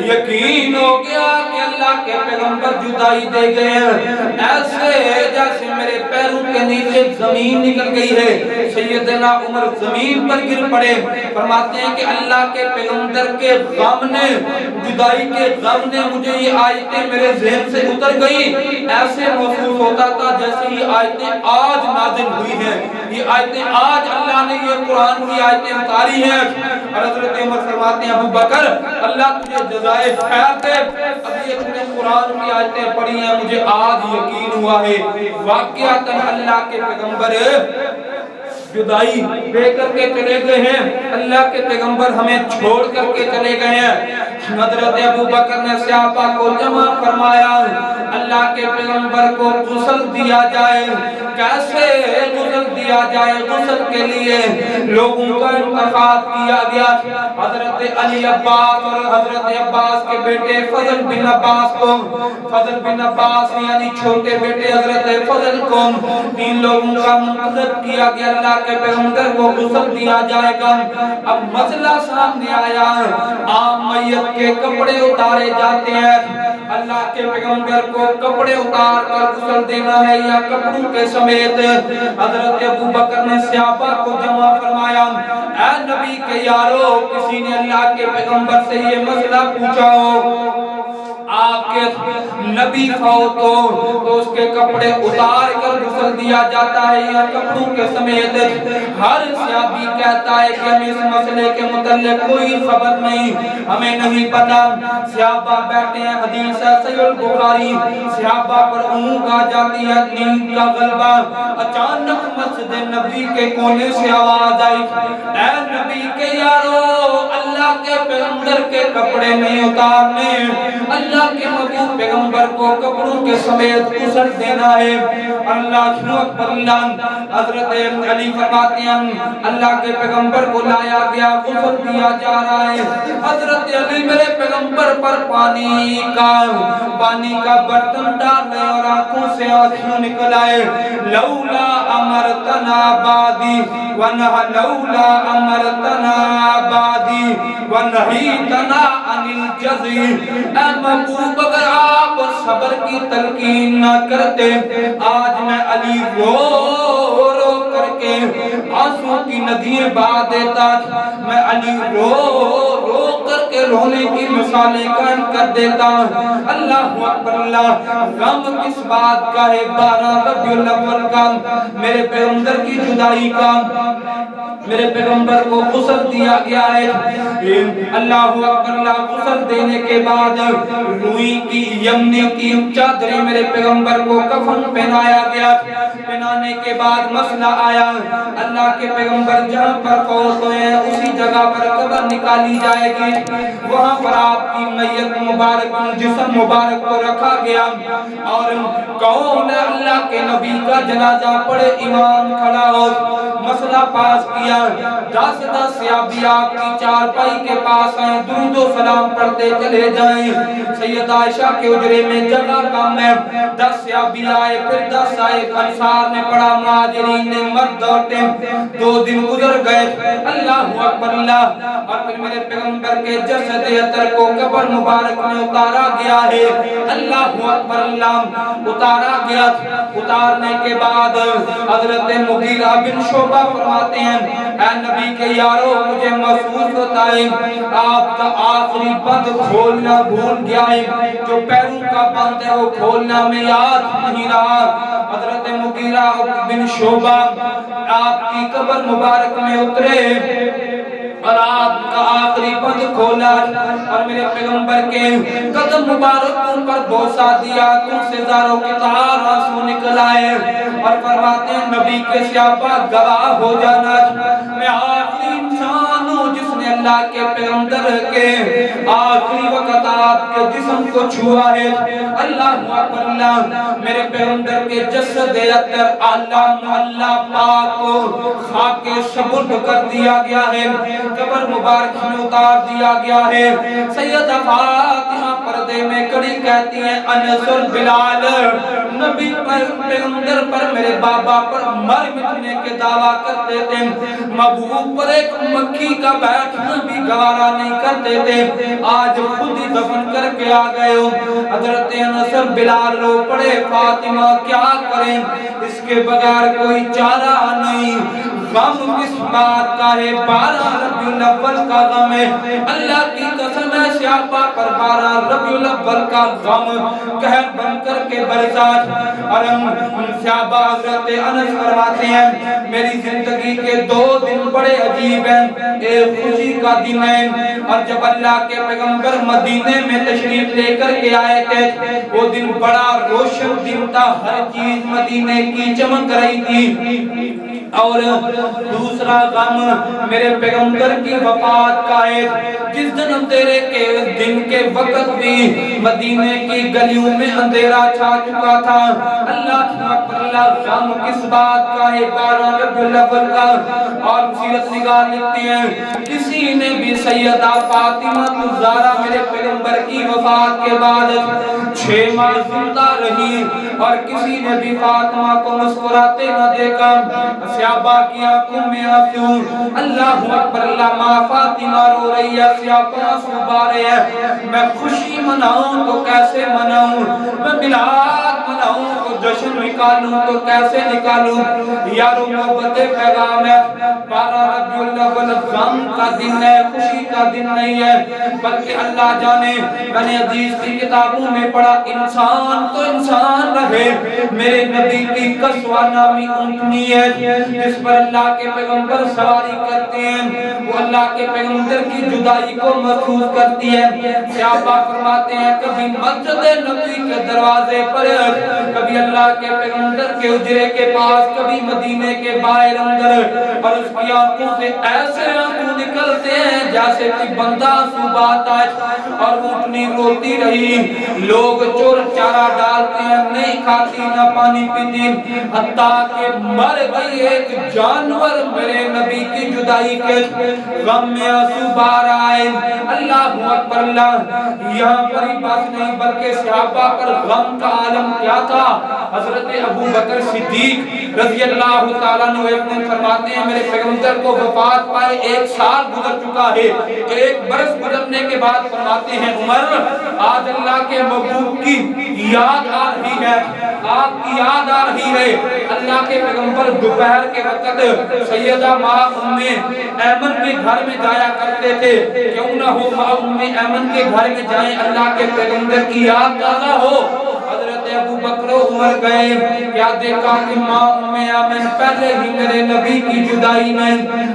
یقین ہو گیا کہ اللہ کے پیغمبر جدائی دے گئے ہیں، ایسے جیسے میرے پیروں کے نیچے زمین نکل گئی ہے۔ سیدنا عمر زمین پر گر پڑے، فرماتے ہیں کہ اللہ کے پیغمبر کے غم نے، جدائی کے غم نے مجھے یہ آیتیں میرے ذہن سے اتر گئی، ایسے محسوس ہوتا تھا جیسے یہ آیتیں آج نازل ہوئی ہیں، یہ آیتیں آج اللہ نے یہ قرآن کی آیتیں اتاری ہیں۔ اور حضرت عمر فرماتے ہیں ابو بکر اللہ تجھے جزائے خیر دے، اب یہ تم نے قرآن کی آیتیں پڑھی ہیں مجھے آج یقین ہوا ہے واقعتاً اللہ کے پیغمبر جدائی دے کر کے چلے گئے ہیں، اللہ کے پیغمبر ہمیں چھوڑ کر کے چلے گئے ہیں۔ حضرت ابو بکر نے صحابہ کو جمع فرمایا، اللہ کے پیغمبر کو غسل دیا جائے، کیسے غسل دیا جائے؟ غسل کے لیے لوگوں کا انتخاب کیا گیا۔ حضرت علی عباس اور حضرت عباس کے بیٹے فضل بن عباس کو، فضل بن عباس یعنی چھوٹے بیٹے حضرت فضل کو، تین لوگوں کا منتخب کیا گیا، اللہ کے پیغمبر کو غسل دیا جائے گا۔ اب مسئلہ سامنے آیا، عام میت کے کپڑے اتارے جاتے ہیں، اللہ کے پیغمبر کو کپڑے اتار کر غسل دینا ہے یا کپڑوں کے سمیت؟ حضرت ابو بکر نے صحابہ کو جمع فرمایا، اے نبی کے یارو، کسی نے اللہ کے پیغمبر سے یہ مسئلہ پوچھا ہو آپ کے نبی فوت ہو تو اس کے کپڑے اتار کر غسل دیا جاتا ہے یا کپڑوں کے سمیت؟ ہر صحابی کہتا ہے کہ ہمیں اس مسئلے کے متعلق کوئی خبر نہیں، ہمیں نہیں پتا۔ صحابہ بیٹھے ہیں، حدیث ہے صحیح البخاری، صحابہ پر اونگ آ جاتی ہے، نیند کا غلبہ، اچانک مسجد نبی کے کونے سے آواز آئی، اے نبی کے یارو، اللہ کے پیغمبر کے کپڑے نہیں اتارنے، اللہ کے محبوب پیغمبر کو کپڑوں کے سمیت غسل دینا ہے۔ اللہ اکبر اللہ۔ حضرت علی فرماتے ہیں اللہ کے پیغمبر کو لایا گیا، غسل دیا جا رہا ہے، حضرت علی میرے پیغمبر پر پانی کا برتن ڈال رہے اور آنکھوں سے آنسو نکل آئے، لولا امرتنا بادی لولا امرتنا بادی ونہیتنا عن الجزی، اے محبوب اگر آپ صبر کی تلقین نہ کرتے، آج میں علی رو رو کر کے آنسو کی ندیاں بہا دیتا، میں علی رو رو کر کے رونے کی مثالیں قائم کر دیتا۔ اللہ اکبر اللہ۔ غم کس بات کا ہے؟ 12 ربیع الاول کا، میرے پیغمبر کی جدائی کا، میرے پیغمبر کو غسل دیا گیا ہے۔ اللہ اکبر اللہ۔ غسل دینے کے بعد روئی کی یمنی کی چادریں میرے پیغمبر کو کفن پہنایا گیا، پہنانے کے بعد مسئلہ آیا، اللہ کے پیغمبر جہاں پر فوت ہوئے ہیں اسی جگہ پر قبر نکالی جائے گی، وہاں پر آپ کی میت مبارک، جسم مبارک کو رکھا گیا، اور کون اللہ کے نبی کا جنازہ پڑھے؟ امام کھڑا ہو، مسئلہ پاس کیا، 10 صحابی آپ کی چارپائی کے پاس آئیں، درود و سلام پڑھتے چلے جائیں، سید عائشہ کے حجرے میں جگہ کم ہے، 10 صحابی آئے، پھر 10 آئے، انصار نے پڑھا، مہاجرین نے، مرد عورتیں، 2 دن گزر گئے، اللہ اکبر اللہ۔ اور پھر میرے پیغمبر کے جسد اطہر کو قبر مبارک میں اتارا گیا ہے، اللہ اکبر اللہ، اتارا گیا۔ اتارنے کے بعد حضرت مغیرہ بن شعبہ فرماتے ہیں، اے نبی کے یارو، مجھے محسوس ہوتا ہے آپ کا آخری بند کھولنا بھول گیا ہے، جو پیروں کا بند ہے وہ کھولنا میں یاد نہیں رہا۔ حضرت مغیرہ بن شعبہ آپ کی قبر مبارک میں اترے اور آپ کا آخری بند کھولا اور میرے پیغمبر کے قدم مبارک پر بوسہ دیا، تم سے زاروں کی طرح آنسو نکل آئے اور فرماتے ہیں نبی کے صحابہ گواہ ہو جانا، میں آخری انسان ہوں جس نے اللہ کے پیغمبر کے آخری وقت آپ کے جسم کو چھوا ہے۔ اللہ اکبر اللہ۔ میرے پیغمبر کے جسد اطہر اللہ پاک کو خاک سپرد کر دیا گیا ہے، قبر مبارک میں اتار دیا گیا ہے۔ سیدہ فاطمہ پردے میں کڑی کہتی ہیں انس اور بلال نبی پر، پیغمبر پر، میرے بابا پر مر مٹنے کے دعویٰ کرتے تھے، محبوب پر ایک مکھی کا بیٹھنا دفن بھی گوارا نہیں کرتے تھے، آج خود ہی دفن کر کے آ گئے ہو۔ حضرت انس اور بلال رو پڑے، فاطمہ کیا کریں، اس کے بغیر کوئی چارہ نہیں، غم کس بات کا ہے، 12 ربیع الاول کا غم ہے، اللہ کی قسم ہے سیابہ پر 12 ربیع الاول کا غم قہر بن کر کے برسات۔ اور ہم سیابہ حضرت انس فرماتے ہیں میری زندگی کے 2 دن بڑے عجیب ہیں، ایک خوشی کا دن ہے، اور جب اللہ کے پیغمبر مدینے میں تشریف لے کر کے آئے تھے وہ دن بڑا روشن دن تھا، ہر چیز مدینے کی چمک رہی تھی۔ اور دوسرا غم میرے پیغمبر کی وفات کا ہے، جس دن اندھیرے کے دن کے وقت بھی مدینے کی گلیوں میں اندھیرا چھا چکا تھا۔ اللہ غم کس بات کا ہے، 12 ربیع الاول کا۔ اور سیرت نگار لکھتے ہیں کسی نے بھی سیدہ فاطمہ الزہرا میرے پیغمبر کی وفات کے بعد 6 ماہ زندہ رہی، اور کسی نے بھی فاطمہ کو مسکراتے نہ دیکھا، سیابہ کی آنکھوں میں آنسو، اللہ اکبر، اللہ ماں فاطمہ رو رہی ہے، سیابہ آنسو بہہ رہے ہیں، میں خوشی مناؤں تو کیسے مناؤں، میں میلاد مناؤں تو جشن نکالوں تو کیسے نکالوں، یارو محبت پیغام ہے، 12 ربیع الاول غم کا دن ہے، خوشی کا دن نہیں ہے، بلکہ اللہ جانے میں نے حدیث کی کتابوں میں پڑھا انسان تو انسان رہے، میرے نبی کی قصوہ نامی اونٹنی ہے جس پر اللہ کے پیغمبر سواری کرتے ہیں، وہ اللہ کے پیغمبر کی جدائی کو محسوس کرتی ہے۔ صحابہ فرماتے ہیں کبھی مسجد نبی کے دروازے پر، کبھی اللہ کے پیغمبر کے حجرے کے پاس، کبھی مدینے کے باہر اندر، اور اس کی آنکھوں سے ایسے آنسو نکلتے ہیں جیسے کہ بندہ آنسو بہاتا ہے، اور اونٹنی روتی رہی، لوگ چور چارہ ڈالتے ہیں، نہیں کھاتی نہ پانی پیتی، حتیٰ کہ مر گئی ایک جانور میرے نبی کی جدائی کے غم میں آنسو بہا رہا ہے۔ اللہ اکبر، اللہ یہاں پر ہی بات نہیں بلکہ صحابہ پر غم کا عالم کیا تھا۔ حضرت ابو بکر صدیق رضی اللہ تعالیٰ عنہ ایک دن فرماتے ہیں میرے پیغمبر کو وفات پائے 1 سال گزر چکا ہے، 1 برس گزرنے کے بعد فرماتے ہیں عمر آج اللہ کے محبوب کی یاد آ رہی ہے، آپ کی یاد آ رہی ہے۔ اللہ کے پیغمبر دوپہر کے وقت سیدہ ماں ام ایمن کے گھر میں جایا کرتے تھے، کیوں نہ ہو ماں ام ایمن کے گھر میں جائیں اللہ کے پیغمبر کی یاد تازہ ہو۔ حضرت ابو بکر و عمر گئے، کیا دیکھا کہ ماں ام ایمن پہلے ہی میرے نبی کی جدائی میں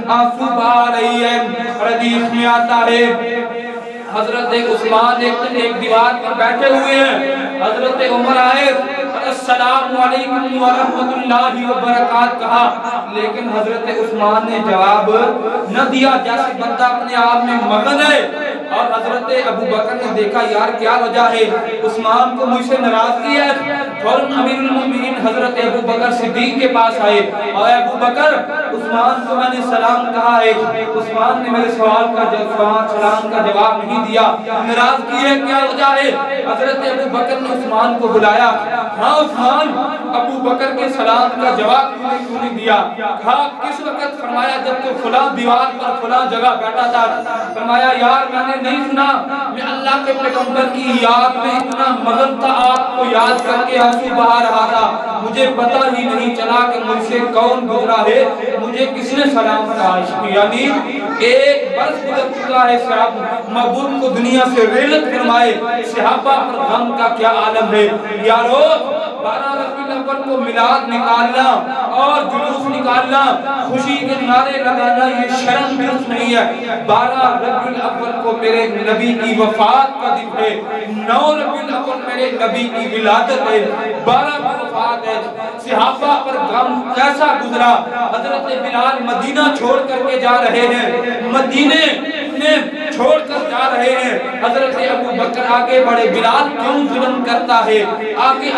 آنسو بہا رہی ہے۔ حدیث میں آتا ہے حضرت عثمان ایک دیوار پر بیٹھے ہوئے ہیں، حضرت عمر آئے السلام علیکم ورحمت اللہ وبرکاتہ کہا، لیکن حضرت عثمان نے جواب نہ دیا جیسے بندہ اپنے آپ میں مگن ہے، اور حضرت ابو بکر نے دیکھا یار کیا وجہ ہے، عثمان کو مجھ سے ناراضگی ہے، فوراً امیر المومنین حضرت ابو بکر صدیق کے پاس آئے، اور ابو بکر عثمان کو میں نے سلام کہا ہے، عثمان نے میرے سلام کا جواب نہیں دیا، ناراضگی ہے کیا وجہ ہے؟ حضرت ابو بکر نے عثمان کو بلایا، ہاں عثمان ابو بکر کے سلام کا جواب کیوں نہیں دیا؟ کہا کس وقت؟ فرمایا جب تو فلاں دیوار پر فلاں جگہ بیٹھا تھا۔ فرمایا یار میں نے نہیں سنا، میں اللہ کے پیغمبر کی یاد میں اتنا مگن تھا، آپ کو یاد کر کے آنسو بہا رہا تھا، مجھے پتہ ہی نہیں چلا کہ مجھ سے کون گزرا ہے، مجھے کس نے سلام کہا۔ یعنی 1 برس گزر چکا ہے، صحابہ محبوب کو دنیا سے رحلت فرمائے، صحابہ پر غم کا کیا عالم ہے۔ یارو 12 ربیع الاول کو میلاد نکالنا اور جلوس نکالنا، خوشی کے نعرے لگانا یہ شرم درست نہیں ہے۔ 12 ربیع الاول کو میرے نبی کی وفات کا دن ہے، 9 ربیع الاول میرے نبی کی ولادت ہے، 12 کو وفات ہے۔ صحابہ پر غم کیسا گزرا؟ حضرت بلال مدینہ چھوڑ کر کے جا رہے ہیں، مدینے میں چھوڑ کر جا رہے ہیں، حضرت ابو بکر آگے بڑھے، بلال کیوں ظلم کرتا ہے؟ آگے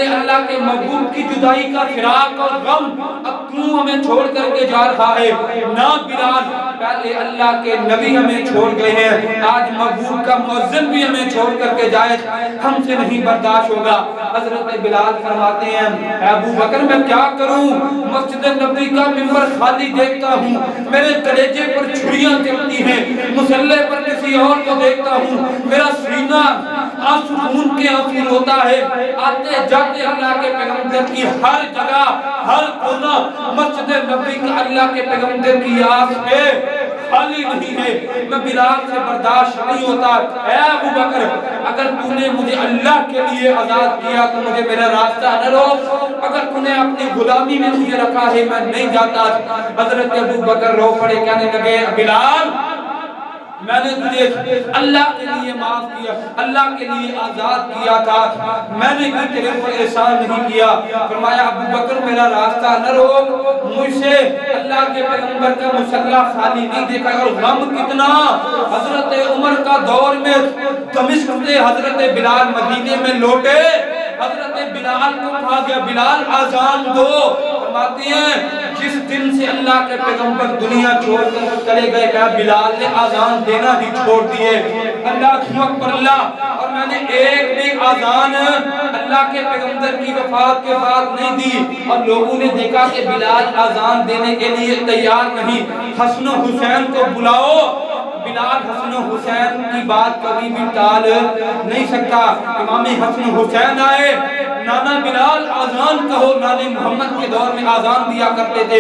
اللہ کے محبوب کی جدائی کا فراق اور غم اب کیوں ہمیں چھوڑ کر کے جا رہا ہے؟ نہ بلال، پہلے اللہ کے نبی ہمیں چھوڑ گئے ہیں، آج محبوب کا مؤذن بھی ہمیں چھوڑ کر کے جائے، ہم سے نہیں برداشت ہوگا۔ حضرت بلال فرماتے ہیں اے ابو بکر میں کیا کروں، مسجد نبوی کا منبر خالی دیکھتا ہوں، میرے کلیجے پر چھریاں چلتی ہیں، مصلی پر کسی اور کو دیکھتا ہوں، میرا سینہ آنسو خون کے آنسو ہوتا ہے، آتے جاتے اللہ کے پیغمبر کی ہر جگہ ہر کونا مسجد نبوی کا اللہ کے پیغمبر کی آس ہے خالی نہیں ہے، میں بلال سے برداشت نہیں ہوتا۔ اے ابو بکر اگر تو نے مجھے اللہ کے لیے آزاد کیا تو مجھے میرا راستہ نہ روک، اگر تو نے اپنی غلامی میں مجھے رکھا ہے میں نہیں جاتا۔ حضرت ابو بکر رو پڑے کہنے لگے بلال میں نے تجھے اللہ کے لیے معاف کیا، اللہ کے لیے آزاد کیا تھا، میں نے کوئی تیرے پر احسان نہیں کیا۔ فرمایا ابو بکر میرا راستہ نہ روک، مجھ سے اللہ کے پیغمبر کا مصلی خالی نہیں دیکھا۔ اور غم کتنا، حضرت عمر کا دور میں دمشق سے حضرت بلال مدینے میں لوٹے، حضرت بلال کو کہا گیا بلال آزان دو، فرماتے ہیں جس دن سے اللہ کے پیغمبر دنیا چھوڑ کر چلے گئے کہا بلال نے آزان دینا ہی چھوڑ دیے۔ اللہ اکبر اللہ، اور میں نے ایک بھی آزان اللہ کے پیغمبر کی وفات کے بعد نہیں دی، اور لوگوں نے دیکھا کہ بلال آزان دینے کے لیے تیار نہیں، حسن و حسین کو بلاؤ، بلال حسن و حسین کی بات کبھی بھی ٹال نہیں سکتا۔ امام حسن حسین آئے، نانا بلال آزان کہو، نانے محمد کے دور میں آزان دیا کرتے تھے۔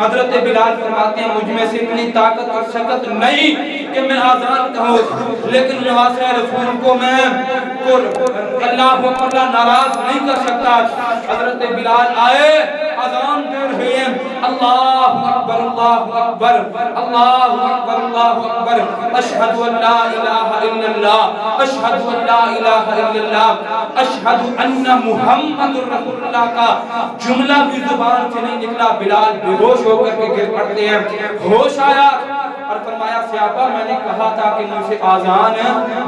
حضرت بلال فرماتے ہیں مجھ میں سے اتنی طاقت اور شکت نہیں کہ میں آزان کہوں، لیکن نواسہ رسول کو میں اللہ اکبر ناراض نہیں کر سکتا۔ حضرت بلال آئے، آزان دے رہے ہیں اللہ اکبر اللہ اکبر اللہ اکبر اللہ اکبر، اشہد ان لا الہ الا اللہ اشہد ان لا الہ الا اللہ اشہد ان محمد رسول اللہ کا جملہ بھی زبان سے نہیں نکلا۔ بلال بے ہوش ہو کر کے گر پڑتے ہیں، ہوش آیا اور فرمایا صحابہ میں نے کہا تھا کہ مجھ سے آزان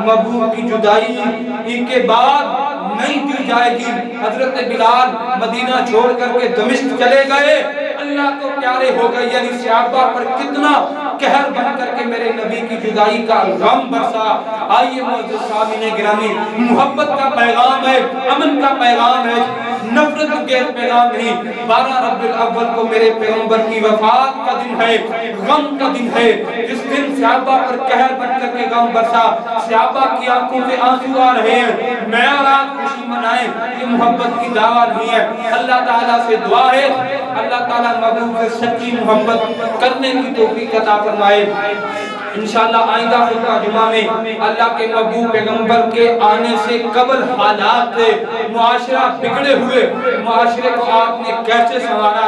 محبوب کی جدائی کے بعد نہیں دی جائے گی۔ حضرت بلال مدینہ چھوڑ کر کے دمشق چلے گئے، اللہ کو پیارے ہو گئے، یعنی صحابہ پر کتنا قہر بن کر کے میرے نبی کی جدائی کا غم برسا۔ آئیے معزز سامعین گرامی، محبت کا پیغام ہے، امن کا پیغام ہے، نفرت کے پیغام نہیں۔ 12 ربیع الاول کو میرے پیغمبر کی وفات کا دن ہے، غم کا دن ہے، جس دن صحابہ پر قہر بن کر کے غم برسا، صحابہ کی آنکھوں سے آنسو آ رہے ہیں، میں اور آپ خوشی منائیں، یہ محبت کی دعویٰ نہیں ہے۔ اللہ تعالیٰ سے دعا ہے اللہ تعالیٰ محبوب سے سچی محبت کرنے کی توفیق عطا فرمائے۔ انشاءاللہ آئندہ خطبہ جمعہ میں اللہ کے محبوب پیغمبر کے آنے سے قبل حالات تھے، معاشرہ بگڑے ہوئے، معاشرے کو آپ نے کیسے سنوارا،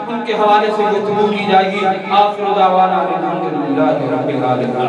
ان کے حوالے سے گفتگو کی جائے گی۔ آخر دعوانا الحمدللہ رب العالمین۔